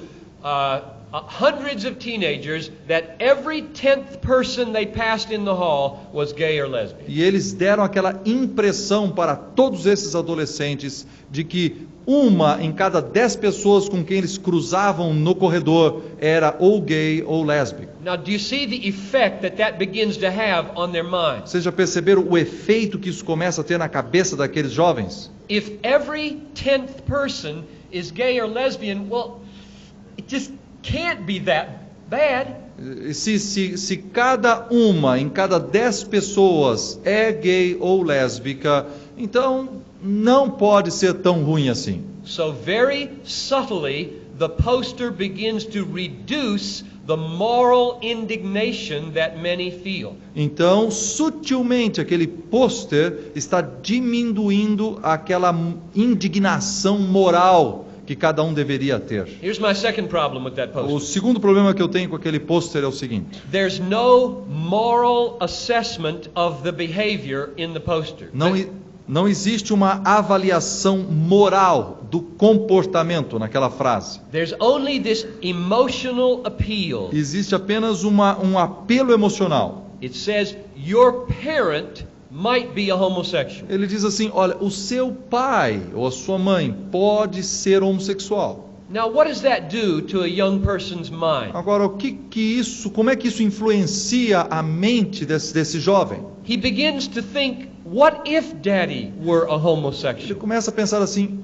[SPEAKER 1] hundreds of teenagers that every 10th person they passed in the hall was gay or lesbian.
[SPEAKER 2] E eles deram aquela impressão para todos esses adolescentes de que uma em cada 10 pessoas com quem eles cruzavam no corredor era ou gay ou lésbico.
[SPEAKER 1] Now, do you see the effect that begins to have on their minds?
[SPEAKER 2] Vocês já perceberam o efeito que isso começa a ter na cabeça daqueles jovens?
[SPEAKER 1] If every 10th person is gay or lesbian, well, it just can't be that bad.
[SPEAKER 2] Se cada uma em cada 10 pessoas é gay ou lésbica, então não pode ser tão ruim assim.
[SPEAKER 1] So very subtly, the poster begins to reduce the moral indignation that many feel.
[SPEAKER 2] Então, sutilmente, aquele pôster está diminuindo aquela indignação moral que cada um deveria ter.
[SPEAKER 1] Here's my second problem with that
[SPEAKER 2] O
[SPEAKER 1] poster.
[SPEAKER 2] segundo problema que eu tenho com aquele pôster é o seguinte:
[SPEAKER 1] There's no moral assessment of the behavior in the poster.
[SPEAKER 2] não existe uma avaliação moral do comportamento naquela frase.
[SPEAKER 1] There's only this emotional appeal.
[SPEAKER 2] Existe apenas um apelo emocional.
[SPEAKER 1] It says your parent might be a homosexual.
[SPEAKER 2] Ele diz assim: olha, o seu pai ou a sua mãe pode ser homossexual.
[SPEAKER 1] Now, what does that do to a young person's mind?
[SPEAKER 2] Agora, como é que isso influencia a mente desse jovem?
[SPEAKER 1] He begins to think, what if daddy were a
[SPEAKER 2] Ele
[SPEAKER 1] homosexual?
[SPEAKER 2] começa a pensar assim: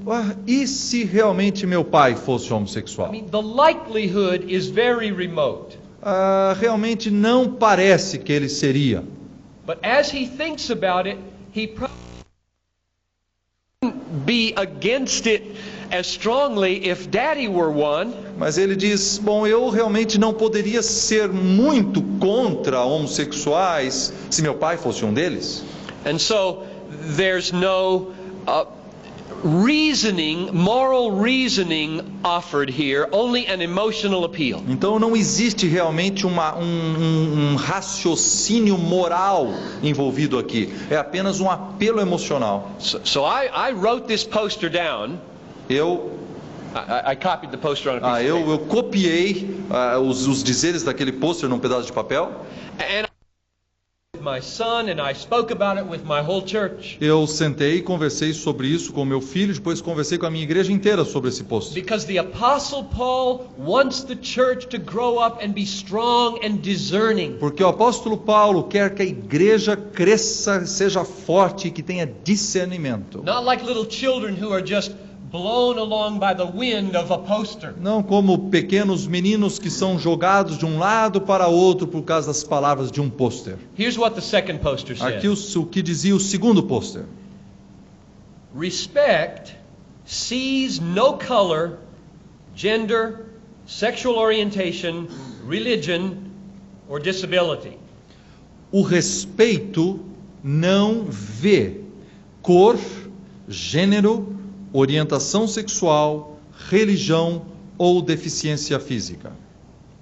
[SPEAKER 2] e se realmente meu pai fosse homossexual?
[SPEAKER 1] I mean, the likelihood is very remote.
[SPEAKER 2] Realmente não parece que ele seria.
[SPEAKER 1] But as he thinks about it, he probably wouldn't be against it as strongly if daddy were one.
[SPEAKER 2] Mas ele diz: bom, eu realmente não poderia ser muito contra homossexuais se meu pai fosse um deles.
[SPEAKER 1] And so there's no moral reasoning offered here, only an emotional appeal.
[SPEAKER 2] Então não existe realmente um raciocínio moral envolvido aqui. É apenas um apelo emocional.
[SPEAKER 1] So I wrote this poster down.
[SPEAKER 2] Eu
[SPEAKER 3] I copied the poster on a piece of paper.
[SPEAKER 2] Eu copiei os dizeres daquele pôster num pedaço de papel.
[SPEAKER 1] And my son, and I spoke about it with my whole church.
[SPEAKER 2] Eu sentei e conversei sobre isso com meu filho, depois conversei com a minha igreja inteira sobre esse pôster.
[SPEAKER 1] Because the Apostle Paul wants the church to grow up and be strong and discerning.
[SPEAKER 2] Porque o apóstolo Paulo quer que a igreja cresça, seja forte e que tenha discernimento.
[SPEAKER 1] Not like little children who are just blown along by the wind of a poster.
[SPEAKER 2] Não como pequenos meninos que são jogados de um lado para outro por causa das palavras de um pôster.
[SPEAKER 1] Here's what the second poster said.
[SPEAKER 2] Aqui o que dizia o segundo pôster.
[SPEAKER 1] Respect sees no color, gender, sexual orientation, religion, or disability.
[SPEAKER 2] O respeito não vê cor, gênero, orientação sexual, religião ou deficiência física.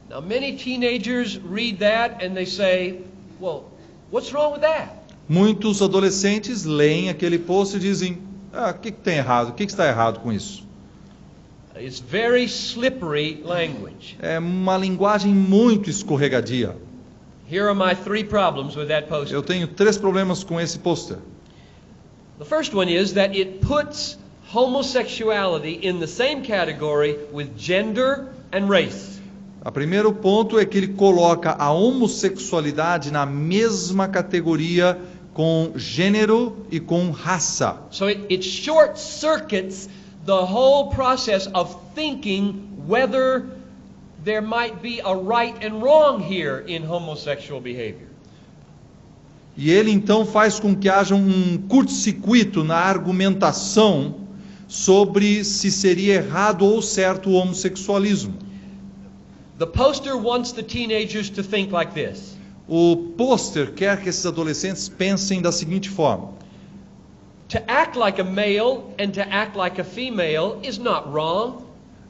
[SPEAKER 1] Now many teenagers read that and they say, well, what's wrong with that?
[SPEAKER 2] Muitos adolescentes leem aquele post e dizem, o que tem errado? O que está errado com isso?
[SPEAKER 1] It's very slippery language.
[SPEAKER 2] É uma linguagem muito escorregadia.
[SPEAKER 1] Here are my 3 problems with that poster.
[SPEAKER 2] Eu tenho 3 problemas com esse pôster.
[SPEAKER 1] The first one is that it puts homosexuality in the same category with gender and race.
[SPEAKER 2] O primeiro ponto é que ele coloca a homossexualidade na mesma categoria com gênero e com raça.
[SPEAKER 1] So it short circuits the whole process of thinking whether there might be a right and wrong here in homosexual behavior.
[SPEAKER 2] E ele então faz com que haja um curto-circuito na argumentação sobre se seria errado ou certo o homossexualismo.
[SPEAKER 1] The poster wants the teenagers to think like this.
[SPEAKER 2] O pôster quer que esses adolescentes pensem da seguinte forma:
[SPEAKER 1] To act like a male and to act like a female is not wrong.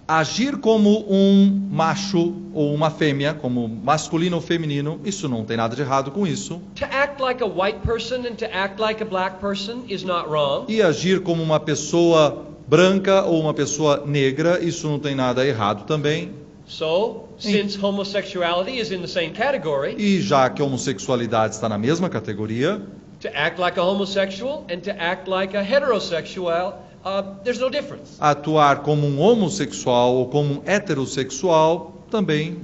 [SPEAKER 2] agir como um macho ou uma fêmea, como masculino ou feminino, isso não tem nada de errado com isso.
[SPEAKER 1] To act like a white person and to act like a black person is not wrong.
[SPEAKER 2] E agir como uma pessoa branca ou uma pessoa negra, isso não tem nada errado também.
[SPEAKER 1] So, since homosexuality is in the same category,
[SPEAKER 2] E já que a homossexualidade está na mesma categoria,
[SPEAKER 1] to act like a homosexual and to act like a heterosexual, there's no difference.
[SPEAKER 2] atuar como um homossexual ou como um heterossexual também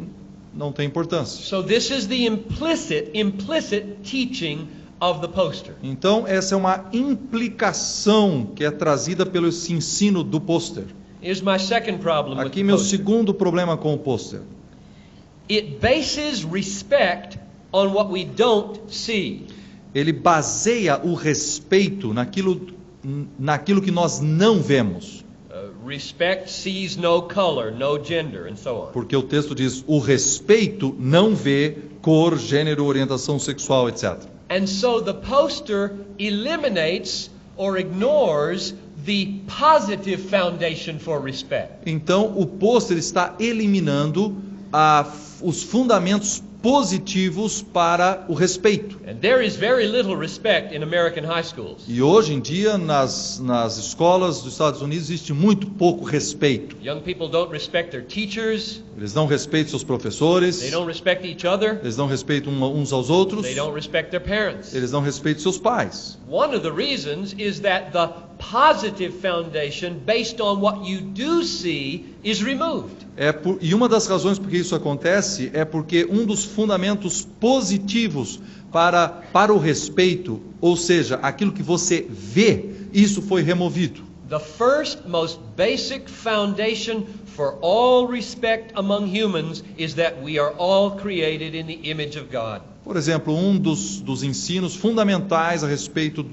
[SPEAKER 2] não tem importância.
[SPEAKER 1] So this is the implicit teaching of the poster.
[SPEAKER 2] Então essa é uma implicação que é trazida pelo esse ensino do pôster.
[SPEAKER 1] Here's my second problem with
[SPEAKER 2] Aqui
[SPEAKER 1] the
[SPEAKER 2] meu
[SPEAKER 1] poster.
[SPEAKER 2] segundo problema com o pôster.
[SPEAKER 1] It bases respect on what we don't see.
[SPEAKER 2] Ele baseia o respeito naquilo que nós não vemos.
[SPEAKER 1] Respect sees no color, no gender, and so on.
[SPEAKER 2] Porque o texto diz, o respeito não vê cor, gênero, orientação sexual, etc.
[SPEAKER 1] And so the poster eliminates or ignores the positive foundation for respect.
[SPEAKER 2] Então o pôster está eliminando os fundamentos positivos para o respeito.
[SPEAKER 1] And there is very little respect in American high schools.
[SPEAKER 2] E hoje em dia nas escolas dos Estados Unidos existe muito pouco respeito.
[SPEAKER 1] Young people don't respect their teachers,
[SPEAKER 2] Eles não respeitam seus professores,
[SPEAKER 1] they don't respect each other,
[SPEAKER 2] eles não respeitam uns aos outros,
[SPEAKER 1] they don't respect their parents.
[SPEAKER 2] eles não respeitam seus pais.
[SPEAKER 1] One of the reasons is that the positive foundation based on what you do see is removed.
[SPEAKER 2] E uma das razões por que isso acontece é porque um dos fundamentos positivos para o respeito, ou seja, aquilo que você vê, isso foi removido.
[SPEAKER 1] The first most basic foundation for all respect among humans is that we are all created in the image of God.
[SPEAKER 2] Por exemplo, um dos ensinos fundamentais a respeito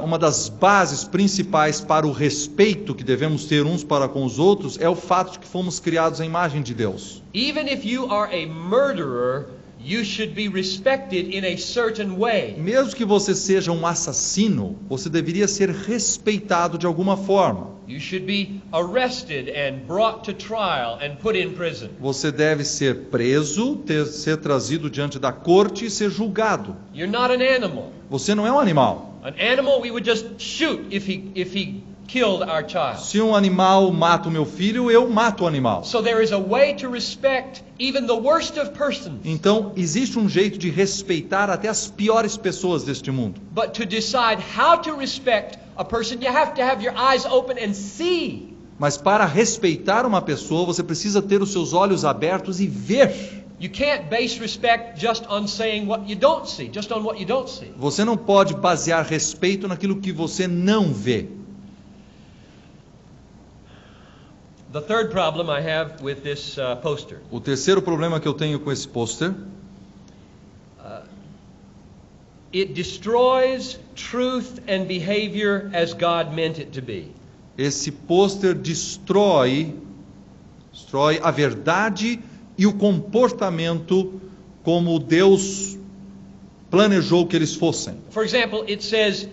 [SPEAKER 2] uma das bases principais para o respeito que devemos ter uns para com os outros é o fato de que fomos criados à imagem de Deus.
[SPEAKER 1] Even if you are a murderer, you should be respected in a certain way.
[SPEAKER 2] Mesmo que você seja um assassino, você deveria ser respeitado de alguma forma.
[SPEAKER 1] You should be arrested and brought to trial and put in prison.
[SPEAKER 2] Você deve ser preso, ser trazido diante da corte e ser julgado.
[SPEAKER 1] You're not an animal.
[SPEAKER 2] Você não é um animal.
[SPEAKER 1] An animal we would just shoot if he killed our child.
[SPEAKER 2] Se um animal mata o meu filho, eu mato o animal.
[SPEAKER 1] So there is a way to respect even the worst of persons.
[SPEAKER 2] Então, existe um jeito de respeitar até as piores pessoas deste mundo.
[SPEAKER 1] But to decide how to respect a person, you have to have your eyes open and see.
[SPEAKER 2] Mas para respeitar uma pessoa, você precisa ter os seus olhos abertos e ver.
[SPEAKER 1] You can't base respect just on saying what you don't see, just on what you don't see.
[SPEAKER 2] Você não pode basear respeito naquilo que você não vê.
[SPEAKER 1] The third problem I have with this poster.
[SPEAKER 2] O terceiro problema que eu tenho com esse pôster,
[SPEAKER 1] It destroys truth and behavior as God meant it to be.
[SPEAKER 2] esse pôster destrói a verdade e o comportamento como Deus planejou que eles fossem.
[SPEAKER 1] For example, it says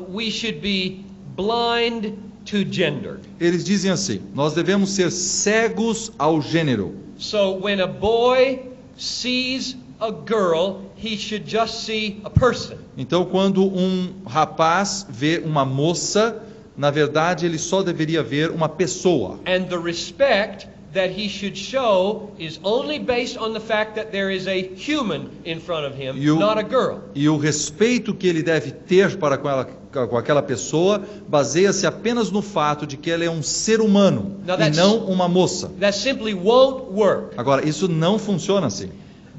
[SPEAKER 1] we should be blind to gender.
[SPEAKER 2] Eles dizem assim: nós devemos ser cegos ao gênero.
[SPEAKER 1] So when a boy sees a girl, he should just see a person.
[SPEAKER 2] Então, quando um rapaz vê uma moça, na verdade ele só deveria ver uma pessoa.
[SPEAKER 1] And the respect that he should show is only based on the fact that there is a human in front of him, not a girl.
[SPEAKER 2] E o respeito que ele deve ter para com aquela pessoa baseia-se apenas no fato de que ela é um ser humano e não uma moça.
[SPEAKER 1] That simply won't work.
[SPEAKER 2] Agora, isso não funciona assim.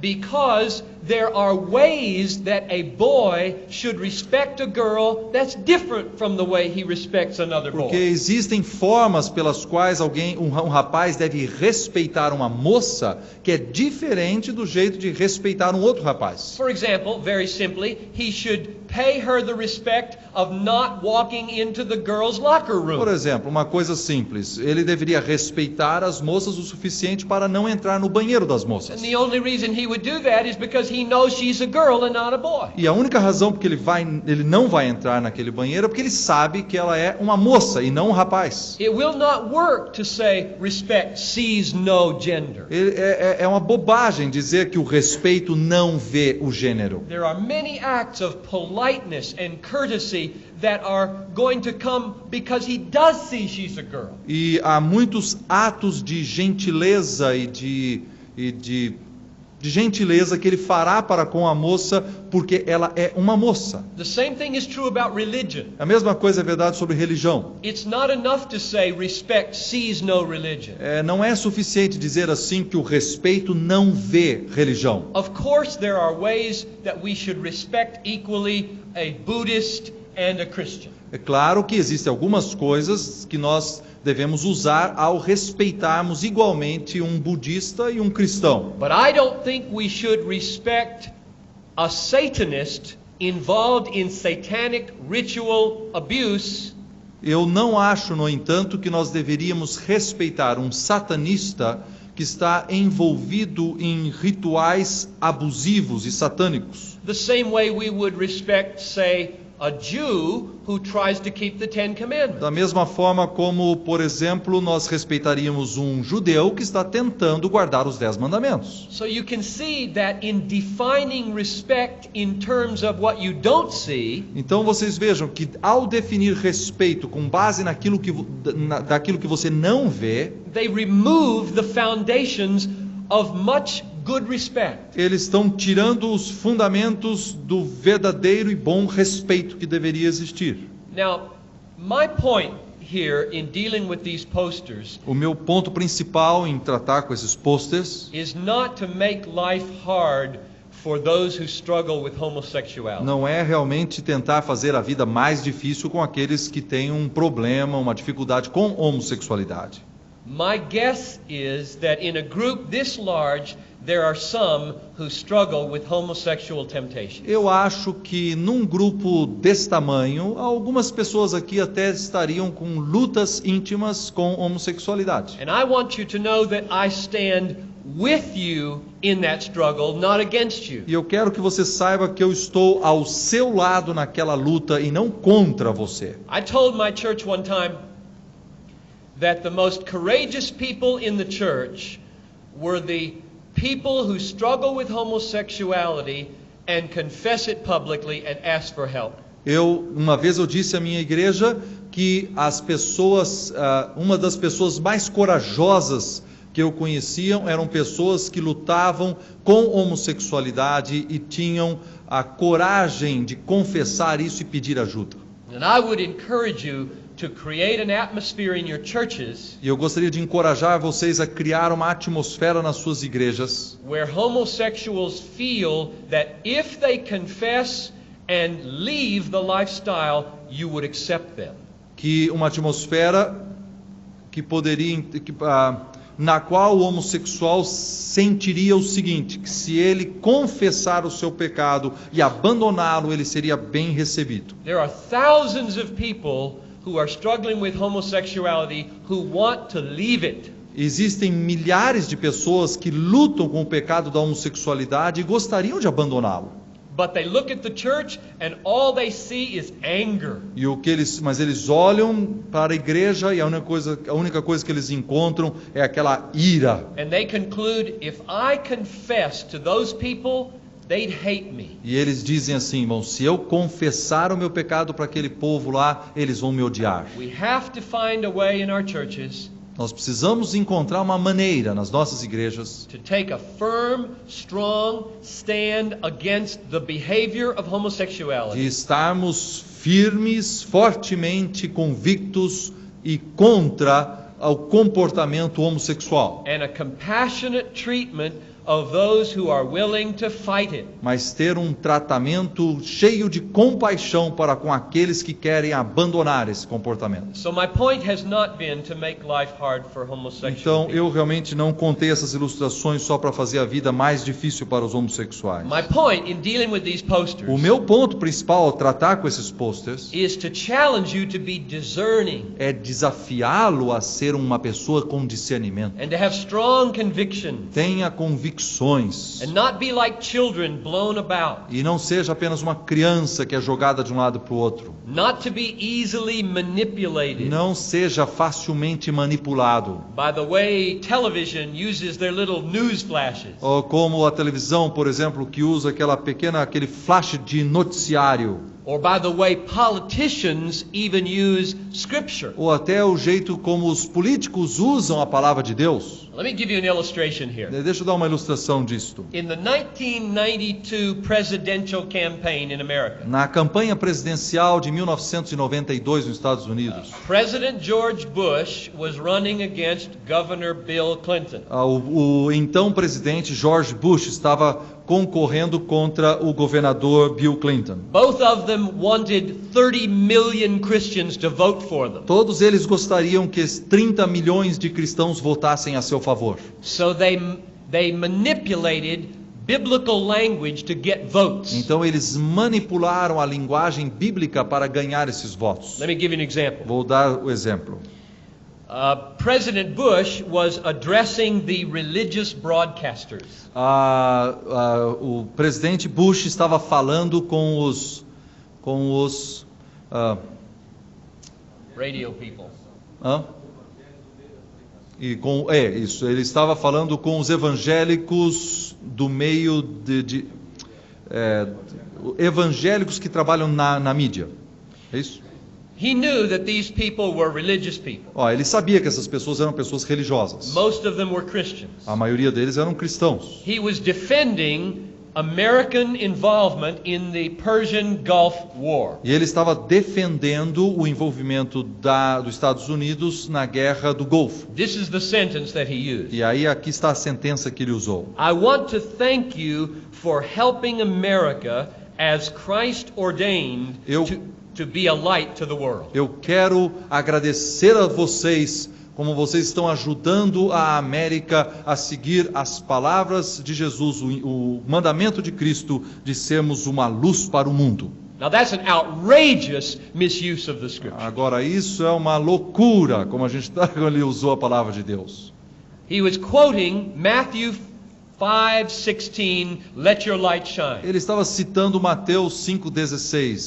[SPEAKER 1] Because there are ways that a boy should respect a girl that's different from the way he respects another boy.
[SPEAKER 2] Porque existem formas pelas quais um rapaz deve respeitar uma moça que é diferente do jeito de respeitar um outro rapaz.
[SPEAKER 1] For example, very simply, he should pay her the respect of not walking into the girl's locker room.
[SPEAKER 2] Por exemplo, uma coisa simples, ele deveria respeitar as moças o suficiente para não entrar no banheiro das moças.
[SPEAKER 1] And the only reason he would do that is because he knows she's a girl and not a boy.
[SPEAKER 2] E a única razão porque ele não vai entrar naquele banheiro é porque ele sabe que ela é uma moça e não um rapaz.
[SPEAKER 1] It will not work to say respect sees no gender.
[SPEAKER 2] É uma bobagem dizer que o respeito não vê o gênero.
[SPEAKER 1] There are many acts of politeness and courtesy that are going to come because he does see she's a girl.
[SPEAKER 2] E há muitos atos de gentileza e de gentileza que ele fará para com a moça porque ela é uma moça.
[SPEAKER 1] The same thing is true about religion.
[SPEAKER 2] A mesma coisa é verdade sobre religião.
[SPEAKER 1] It's not enough to say respect sees no religion.
[SPEAKER 2] Não é suficiente dizer assim que o respeito não vê religião.
[SPEAKER 1] Of course there are ways that we should respect equally a Buddhist and a Christian.
[SPEAKER 2] É claro que existem algumas coisas que nós devemos usar ao respeitarmos igualmente um budista e um cristão.
[SPEAKER 1] But I don't think we should respect a Satanist involved in satanic ritual abuse.
[SPEAKER 2] Eu não acho, no entanto, que nós deveríamos respeitar um satanista que está envolvido em rituais abusivos e satânicos.
[SPEAKER 1] The same way we would respect, say, a Jew who tries to keep the Ten Commandments.
[SPEAKER 2] Da mesma forma como, por exemplo, nós respeitaríamos um judeu que está tentando guardar os 10 mandamentos.
[SPEAKER 1] So you can see that in defining respect in terms of what you don't see,
[SPEAKER 2] então vocês vejam que ao definir respeito com base daquilo que você não vê,
[SPEAKER 1] they remove the foundations of much good respect.
[SPEAKER 2] Eles estão tirando os fundamentos do verdadeiro e bom respeito que deveria existir.
[SPEAKER 1] Now, my point here in dealing with these posters
[SPEAKER 2] o meu ponto principal em tratar com esses posters
[SPEAKER 1] is not to make life hard for those who struggle with homosexuality.
[SPEAKER 2] Não é realmente tentar fazer a vida mais difícil com aqueles que têm um problema, uma dificuldade com homossexualidade.
[SPEAKER 1] My guess is that in a group this large there are some who struggle with homosexual temptation.
[SPEAKER 2] Eu acho que num grupo desse tamanho, algumas pessoas aqui até estariam com lutas íntimas com homossexualidade.
[SPEAKER 1] And I want you to know that I stand with you in that struggle, not against you.
[SPEAKER 2] E eu quero que você saiba que eu estou ao seu lado naquela luta e não contra você.
[SPEAKER 1] I told my church one time that the most courageous people in the church were the people who struggle with homosexuality and confess it publicly and ask for help.
[SPEAKER 2] Uma vez eu disse à minha igreja que as pessoas, uma das pessoas mais corajosas que eu conhecia eram pessoas que lutavam com homossexualidade e tinham a coragem de confessar isso e pedir ajuda.
[SPEAKER 1] And I would encourage you to create an atmosphere in your churches
[SPEAKER 2] E eu gostaria de encorajar vocês a criar uma atmosfera nas suas igrejas
[SPEAKER 1] where homosexuals feel that if they confess and leave the lifestyle, you would accept them.
[SPEAKER 2] que uma atmosfera que poderia, na qual o homossexual sentiria o seguinte, que se ele confessar o seu pecado e abandoná-lo, ele seria bem recebido.
[SPEAKER 1] There are thousands of people who are struggling with homosexuality who want to leave it.
[SPEAKER 2] Existem milhares de pessoas que lutam com o pecado da homossexualidade e gostariam de abandoná-lo.
[SPEAKER 1] But they look at the church and all they see is anger.
[SPEAKER 2] Mas eles olham para a igreja e a única coisa que eles encontram é aquela ira.
[SPEAKER 1] And they conclude, if I confess to those people, they'd hate me.
[SPEAKER 2] E eles dizem assim, irmão, se eu confessar o meu pecado para aquele povo lá, eles vão me odiar.
[SPEAKER 1] We have to find a way in our churches
[SPEAKER 2] Nós precisamos encontrar uma maneira nas nossas igrejas
[SPEAKER 1] to take a firm, strong stand against the behavior of
[SPEAKER 2] de
[SPEAKER 1] homosexuality.
[SPEAKER 2] estarmos firmes, fortemente convictos e contra o comportamento homossexual,
[SPEAKER 1] And a compassionate treatment of those who are willing to fight it.
[SPEAKER 2] mas ter um tratamento cheio de compaixão para com aqueles que querem abandonar esse comportamento.
[SPEAKER 1] So my point has not been to make life hard for homosexuals.
[SPEAKER 2] Então, eu realmente não contei essas ilustrações só para fazer a vida mais difícil para os homossexuais.
[SPEAKER 1] My point in dealing with these posters
[SPEAKER 2] O meu ponto principal ao tratar com esses posters
[SPEAKER 1] is to challenge you to be discerning
[SPEAKER 2] é desafiá-lo a ser uma pessoa com discernimento.
[SPEAKER 1] and to have strong conviction
[SPEAKER 2] Tenha convicções
[SPEAKER 1] and not be like children blown about,
[SPEAKER 2] e não seja apenas uma criança que é jogada de um lado para o outro.
[SPEAKER 1] not to be easily manipulated
[SPEAKER 2] Não seja facilmente manipulado.
[SPEAKER 1] by the way television uses their little news flashes,
[SPEAKER 2] Ou como a televisão, por exemplo, que usa aquele flash de noticiário.
[SPEAKER 1] or by the way politicians even use scripture.
[SPEAKER 2] Ou até o jeito como os políticos usam a palavra de Deus.
[SPEAKER 1] Let me give you an illustration here.
[SPEAKER 2] Deixa eu dar uma ilustração disto.
[SPEAKER 1] In the 1992 presidential campaign in America,
[SPEAKER 2] Na campanha presidencial de 1992 nos Estados Unidos,
[SPEAKER 1] President George Bush was running against Governor Bill Clinton.
[SPEAKER 2] o então presidente George Bush estava concorrendo contra o governador Bill Clinton.
[SPEAKER 1] Both of them wanted 30 million Christians to vote for them.
[SPEAKER 2] Todos eles gostariam que 30 milhões de cristãos votassem a seu favor.
[SPEAKER 1] So they manipulated biblical language to get votes.
[SPEAKER 2] Então eles manipularam a linguagem bíblica para ganhar esses votos.
[SPEAKER 1] Let me give you an example.
[SPEAKER 2] Vou dar o exemplo.
[SPEAKER 1] President Bush was addressing the religious broadcasters.
[SPEAKER 2] O presidente Bush estava falando com os
[SPEAKER 1] Radio people.
[SPEAKER 2] Ele estava falando com os evangélicos do meio evangélicos que trabalham na mídia. É isso?
[SPEAKER 1] He knew that these people were religious people.
[SPEAKER 2] Ele sabia que essas pessoas eram pessoas religiosas.
[SPEAKER 1] Most of them were Christians.
[SPEAKER 2] A maioria deles eram cristãos.
[SPEAKER 1] He was defending American involvement in the Persian Gulf War.
[SPEAKER 2] E ele estava defendendo o envolvimento dos Estados Unidos na guerra do Golfo.
[SPEAKER 1] This is the sentence that he used.
[SPEAKER 2] E aí aqui está a sentença que ele usou.
[SPEAKER 1] I want to thank you for helping America as Christ ordained to be a light to the world.
[SPEAKER 2] Eu quero agradecer a vocês como vocês estão ajudando a América a seguir as palavras de Jesus, o mandamento de Cristo de sermos uma luz para o mundo.
[SPEAKER 1] Now that's an outrageous misuse of the scripture.
[SPEAKER 2] Agora isso é uma loucura, como a gente está quando ele usou a palavra de Deus.
[SPEAKER 1] He was quoting Matthew 5:16, let your light shine.
[SPEAKER 2] Ele estava citando Mateus 5:16,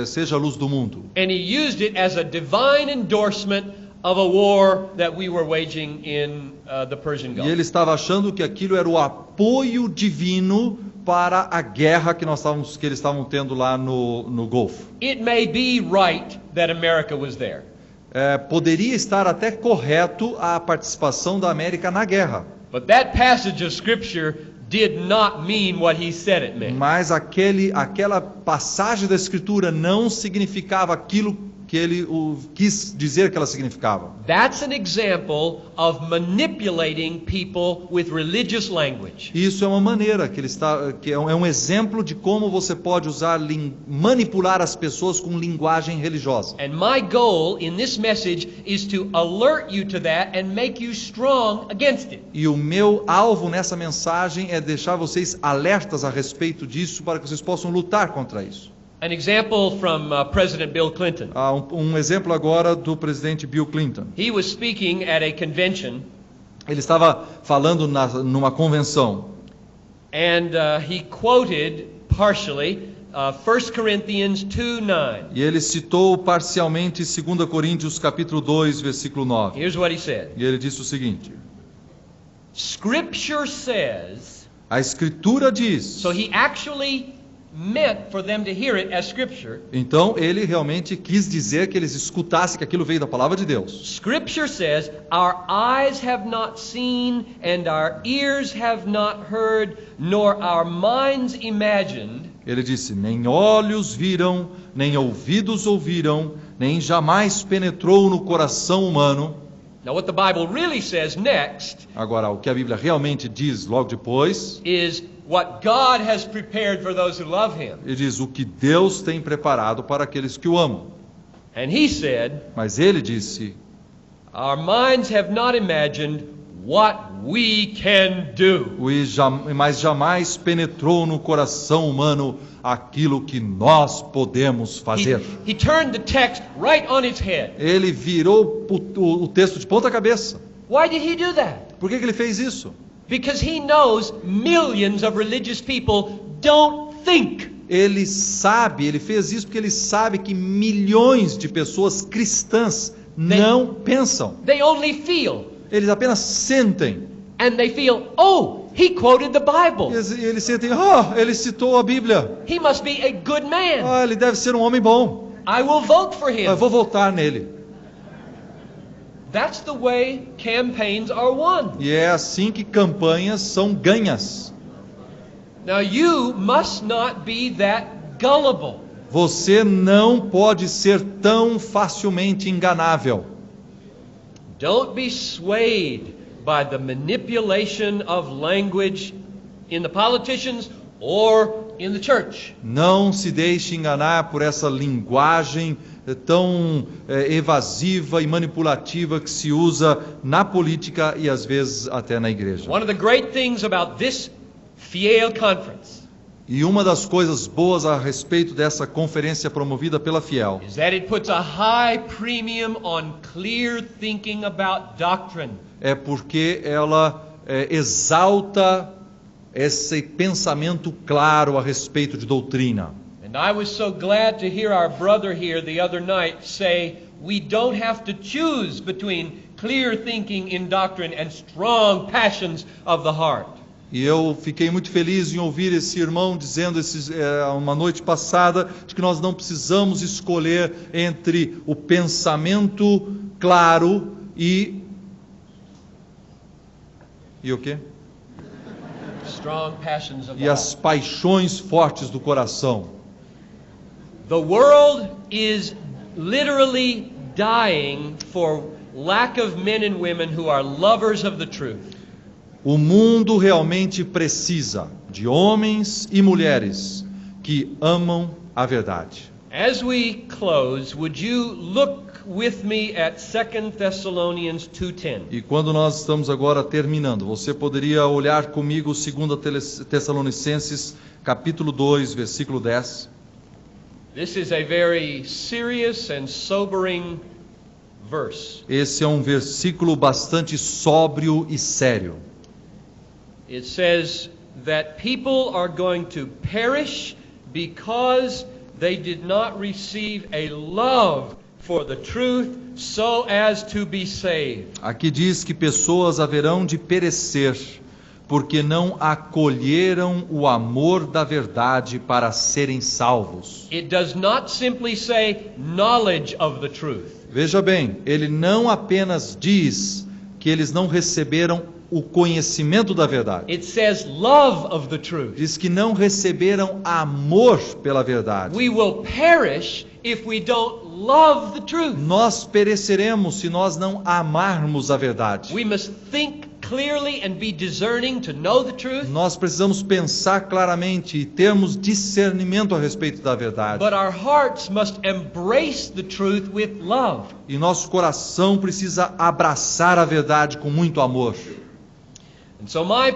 [SPEAKER 2] seja a luz do mundo.
[SPEAKER 1] And he used it as a divine endorsement of a war that we were waging in the Persian
[SPEAKER 2] E
[SPEAKER 1] Gulf.
[SPEAKER 2] ele estava achando que aquilo era o apoio divino para a guerra que eles estavam tendo lá no Golfo.
[SPEAKER 1] It may be right that America was there.
[SPEAKER 2] Poderia estar até correto a participação da América na guerra.
[SPEAKER 1] But that passage of Scripture did not mean what he said it meant.
[SPEAKER 2] Mas aquela passagem da Escritura não significava aquilo que ele quis dizer que ela significava.
[SPEAKER 1] That's an example of manipulating people with religious language.
[SPEAKER 2] Isso é uma maneira que é um exemplo de como você pode manipular as pessoas com linguagem religiosa.
[SPEAKER 1] And my goal in this message is to alert you to that and make you strong against it.
[SPEAKER 2] E o meu alvo nessa mensagem é deixar vocês alertas a respeito disso para que vocês possam lutar contra isso.
[SPEAKER 1] An example from President Bill Clinton.
[SPEAKER 2] Um exemplo agora do presidente Bill Clinton.
[SPEAKER 1] He was speaking at a convention.
[SPEAKER 2] Ele estava falando numa convenção.
[SPEAKER 1] And he quoted partially 1 Corinthians 2:9.
[SPEAKER 2] E ele citou parcialmente 2 Coríntios capítulo 2, versículo 9.
[SPEAKER 1] Here's what he said.
[SPEAKER 2] E ele disse o seguinte:
[SPEAKER 1] Scripture says.
[SPEAKER 2] A Escritura diz.
[SPEAKER 1] So he actually meant for them to hear it as scripture.
[SPEAKER 2] Então ele realmente quis dizer que eles escutassem que aquilo veio da palavra de Deus.
[SPEAKER 1] Scripture says, "Our eyes have not seen and our ears have not heard, nor our minds imagined."
[SPEAKER 2] Ele disse: nem olhos viram, nem ouvidos ouviram, nem jamais penetrou no coração humano.
[SPEAKER 1] Now what the Bible really says next.
[SPEAKER 2] Agora, o que a Bíblia realmente diz logo depois
[SPEAKER 1] is what God has prepared for those who love him.
[SPEAKER 2] Ele diz o que Deus tem preparado para aqueles que o amam.
[SPEAKER 1] And he said,
[SPEAKER 2] mas ele disse:
[SPEAKER 1] our minds have not imagined what we can do.
[SPEAKER 2] Mas jamais penetrou no coração humano aquilo que nós podemos fazer.
[SPEAKER 1] He turned the text right on its head.
[SPEAKER 2] Ele virou o texto de ponta cabeça.
[SPEAKER 1] Why did he do that?
[SPEAKER 2] Por que ele fez isso?
[SPEAKER 1] Because he knows millions of religious people don't think.
[SPEAKER 2] Ele fez isso porque ele sabe que milhões de pessoas cristãs não pensam.
[SPEAKER 1] They only feel.
[SPEAKER 2] Eles apenas sentem.
[SPEAKER 1] And they feel, oh, he quoted the Bible.
[SPEAKER 2] Eles sentem, ele citou a Bíblia.
[SPEAKER 1] He must be a good man.
[SPEAKER 2] Ele deve ser um homem bom.
[SPEAKER 1] I will vote for him.
[SPEAKER 2] Eu vou votar nele.
[SPEAKER 1] That's the way campaigns are won.
[SPEAKER 2] E é assim que campanhas são ganhas.
[SPEAKER 1] Now you must not be that gullible.
[SPEAKER 2] Você não pode ser tão facilmente enganável.
[SPEAKER 1] Don't be swayed by the manipulation of language in the politicians or in the church.
[SPEAKER 2] Não se deixe enganar por essa linguagem tão evasiva e manipulativa que se usa na política e às vezes até na igreja.
[SPEAKER 1] One of the great things about this Fiel Conference
[SPEAKER 2] e uma das coisas boas a respeito dessa conferência promovida pela Fiel
[SPEAKER 1] is that it puts a high premium on clear thinking about doctrine.
[SPEAKER 2] É porque ela exalta esse pensamento claro a respeito de doutrina.
[SPEAKER 1] And I was so glad to hear our brother here the other night say, we don't have to choose between clear thinking in doctrine and strong passions of the heart.
[SPEAKER 2] E eu fiquei muito feliz em ouvir esse irmão dizendo uma noite passada de que nós não precisamos escolher entre o pensamento claro e o quê?
[SPEAKER 1] Strong passions of the
[SPEAKER 2] e as paixões fortes do coração.
[SPEAKER 1] The world is literally dying for lack of men and women who are lovers of the truth.
[SPEAKER 2] O mundo realmente precisa de homens e mulheres que amam a verdade.
[SPEAKER 1] As we close, would you look with me at 2 Thessalonians 2:10?
[SPEAKER 2] E quando nós estamos agora terminando, você poderia olhar comigo 2 Tessalonicenses, capítulo 2, versículo 10.
[SPEAKER 1] This is a very serious and sobering verse.
[SPEAKER 2] Esse é um versículo bastante sóbrio e sério.
[SPEAKER 1] It says that people are going to perish because they did not receive a love for the truth so as to be saved.
[SPEAKER 2] Aqui diz que pessoas haverão de perecer, porque não acolheram o amor da verdade para serem salvos.
[SPEAKER 1] It does not simply say knowledge of the truth.
[SPEAKER 2] Veja bem, ele não apenas diz que eles não receberam o conhecimento da verdade.
[SPEAKER 1] It says love of the truth.
[SPEAKER 2] Diz que não receberam amor pela verdade.
[SPEAKER 1] We will perish if we don't love the truth.
[SPEAKER 2] Nós pereceremos se nós não amarmos a verdade.
[SPEAKER 1] We must think clearly and be discerning to know the truth.
[SPEAKER 2] Nós precisamos pensar claramente e termos discernimento a respeito da verdade.
[SPEAKER 1] But our hearts must embrace the truth with love.
[SPEAKER 2] E nosso coração precisa abraçar a verdade com muito amor.
[SPEAKER 1] And so my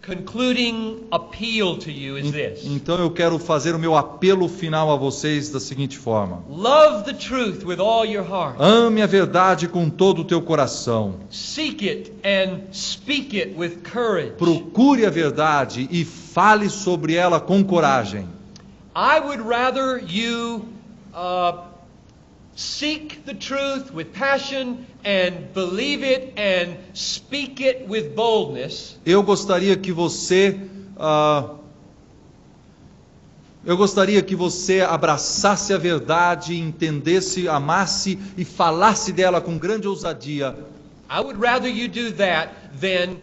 [SPEAKER 1] concluding appeal to you is this.
[SPEAKER 2] Então eu quero fazer o meu apelo final a vocês da seguinte forma:
[SPEAKER 1] Love the truth with all your heart.
[SPEAKER 2] ame a verdade com todo o teu coração.
[SPEAKER 1] Seek it and speak it with courage.
[SPEAKER 2] Procure a verdade e fale sobre ela com coragem.
[SPEAKER 1] I would rather you seek the truth with passion and believe it and speak it with boldness.
[SPEAKER 2] Eu gostaria que você abraçasse a verdade, entendesse, amasse e falasse dela com grande ousadia.
[SPEAKER 1] I would rather you do that than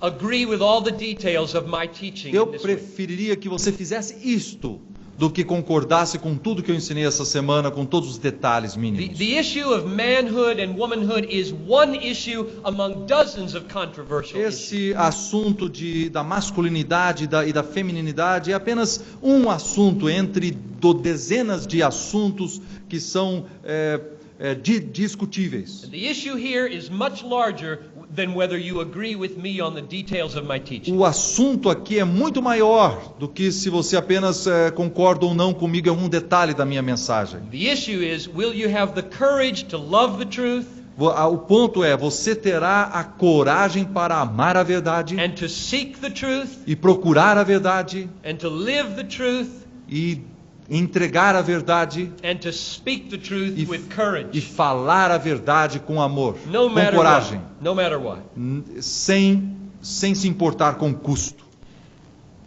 [SPEAKER 1] agree with all the details of my teaching
[SPEAKER 2] Eu
[SPEAKER 1] this week.
[SPEAKER 2] preferiria que você fizesse isto do que concordasse com tudo que eu ensinei essa semana, com todos os detalhes mínimos.
[SPEAKER 1] The issue of manhood and womanhood is one issue among dozens of controversial issues.
[SPEAKER 2] Esse assunto da masculinidade e da feminilidade é apenas um assunto entre dezenas de assuntos que são discutíveis.
[SPEAKER 1] The issue here is much larger than whether you agree with me on the details of my teaching.
[SPEAKER 2] O assunto aqui é muito maior do que se você apenas concorda ou não comigo em algum detalhe da minha mensagem.
[SPEAKER 1] The issue is, will you have the courage to love the truth?
[SPEAKER 2] O ponto é, você terá a coragem para amar a verdade
[SPEAKER 1] And to seek the truth?
[SPEAKER 2] e procurar a verdade
[SPEAKER 1] And to live the truth?
[SPEAKER 2] e entregar a verdade
[SPEAKER 1] And to speak the truth
[SPEAKER 2] e,
[SPEAKER 1] with
[SPEAKER 2] e
[SPEAKER 1] courage?
[SPEAKER 2] falar a verdade com amor,
[SPEAKER 1] No
[SPEAKER 2] com
[SPEAKER 1] matter
[SPEAKER 2] coragem,
[SPEAKER 1] what. No matter what.
[SPEAKER 2] sem se importar com custo.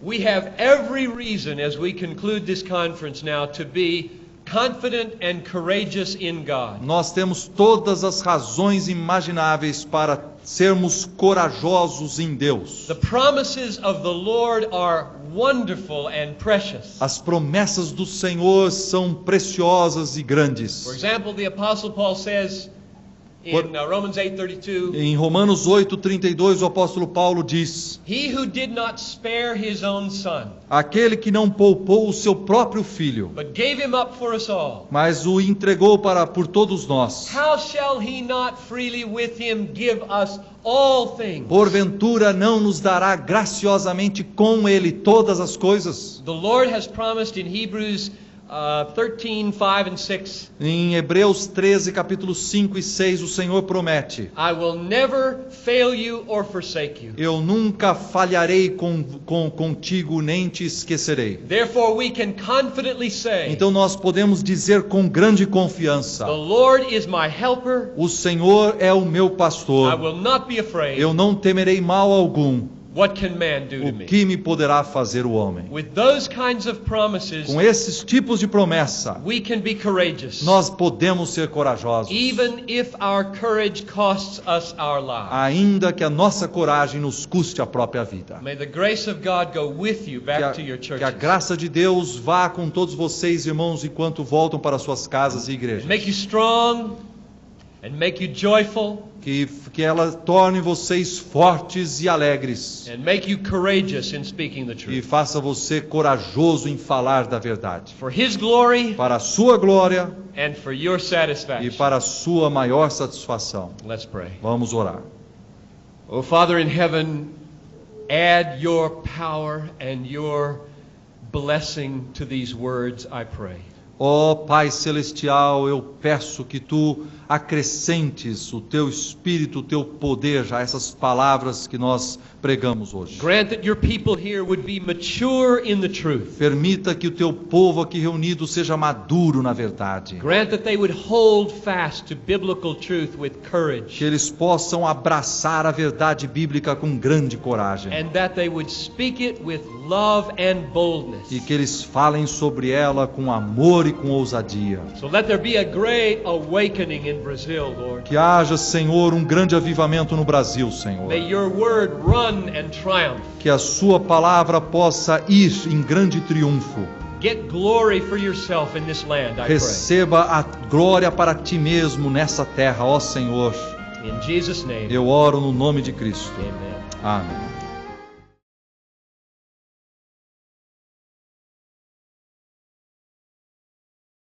[SPEAKER 1] We have every reason as we conclude this conference now to be confident and courageous in God.
[SPEAKER 2] Nós temos todas as razões imagináveis para sermos corajosos em Deus.
[SPEAKER 1] The promises of the Lord are wonderful and precious.
[SPEAKER 2] As promessas do Senhor são preciosas e grandes.
[SPEAKER 1] For example, the Apostle Paul says in Romans 8:32,
[SPEAKER 2] Em Romanos 8:32 o apóstolo Paulo diz:
[SPEAKER 1] He who did not spare his own son,
[SPEAKER 2] aquele que não poupou o seu próprio filho,
[SPEAKER 1] but gave him up for us all,
[SPEAKER 2] mas o entregou por todos nós,
[SPEAKER 1] how shall he not freely with him give us all things?
[SPEAKER 2] porventura não nos dará graciosamente com ele todas as coisas?
[SPEAKER 1] The Lord has promised in Hebrews 13:5 and 6,
[SPEAKER 2] Em Hebreus 13, capítulos 5 e 6, o Senhor promete:
[SPEAKER 1] I will never fail you or forsake you.
[SPEAKER 2] eu nunca falharei contigo, nem te esquecerei.
[SPEAKER 1] Therefore we can confidently say,
[SPEAKER 2] Então nós podemos dizer com grande confiança:
[SPEAKER 1] the Lord is my helper,
[SPEAKER 2] o Senhor é o meu
[SPEAKER 1] I
[SPEAKER 2] pastor,
[SPEAKER 1] will not be afraid.
[SPEAKER 2] eu não temerei mal algum.
[SPEAKER 1] What can man do to
[SPEAKER 2] O
[SPEAKER 1] me?
[SPEAKER 2] que me poderá fazer o homem?
[SPEAKER 1] With those kinds of promises,
[SPEAKER 2] Com esses tipos de promessa,
[SPEAKER 1] we can be courageous,
[SPEAKER 2] nós podemos ser corajosos,
[SPEAKER 1] even if our courage costs us our lives.
[SPEAKER 2] ainda que a nossa coragem nos custe a própria vida.
[SPEAKER 1] May the grace of God go with you back to your
[SPEAKER 2] Que a
[SPEAKER 1] churches.
[SPEAKER 2] graça de Deus vá com todos vocês, irmãos, enquanto voltam para suas casas e igrejas.
[SPEAKER 1] Make you strong and make you joyful
[SPEAKER 2] Que ela torne vocês fortes e alegres.
[SPEAKER 1] and make you courageous in speaking the
[SPEAKER 2] E
[SPEAKER 1] truth.
[SPEAKER 2] faça você corajoso em falar da verdade.
[SPEAKER 1] For His glory
[SPEAKER 2] Para a sua glória
[SPEAKER 1] and for your
[SPEAKER 2] e
[SPEAKER 1] satisfaction.
[SPEAKER 2] para a sua maior satisfação.
[SPEAKER 1] Let's pray.
[SPEAKER 2] Vamos orar.
[SPEAKER 1] Oh, Father in heaven, add your power and your blessing to these words, I pray.
[SPEAKER 2] Ó Pai Celestial, eu peço que Tu acrescentes o Teu Espírito, o Teu poder a essas palavras que nós pregamos hoje.
[SPEAKER 1] Grant that your people here would be mature in the truth.
[SPEAKER 2] Permita que o Teu povo aqui reunido seja maduro na verdade.
[SPEAKER 1] Grant that they would hold fast to biblical truth with courage.
[SPEAKER 2] Que eles possam abraçar a verdade bíblica com grande coragem.
[SPEAKER 1] And that they would speak it with love and boldness.
[SPEAKER 2] E que eles falem sobre ela com amor e com ousadia.
[SPEAKER 1] So let there be a great awakening in Brazil, Lord.
[SPEAKER 2] Que haja, Senhor, um grande avivamento no Brasil, Senhor.
[SPEAKER 1] May your word run and triumph.
[SPEAKER 2] Que a sua palavra possa ir em grande triunfo.
[SPEAKER 1] Get glory for yourself in this land, I pray.
[SPEAKER 2] Receba a glória para ti mesmo nessa terra, ó Senhor.
[SPEAKER 1] In Jesus' name.
[SPEAKER 2] Eu oro no nome de Cristo.
[SPEAKER 1] Amen.
[SPEAKER 2] Amém.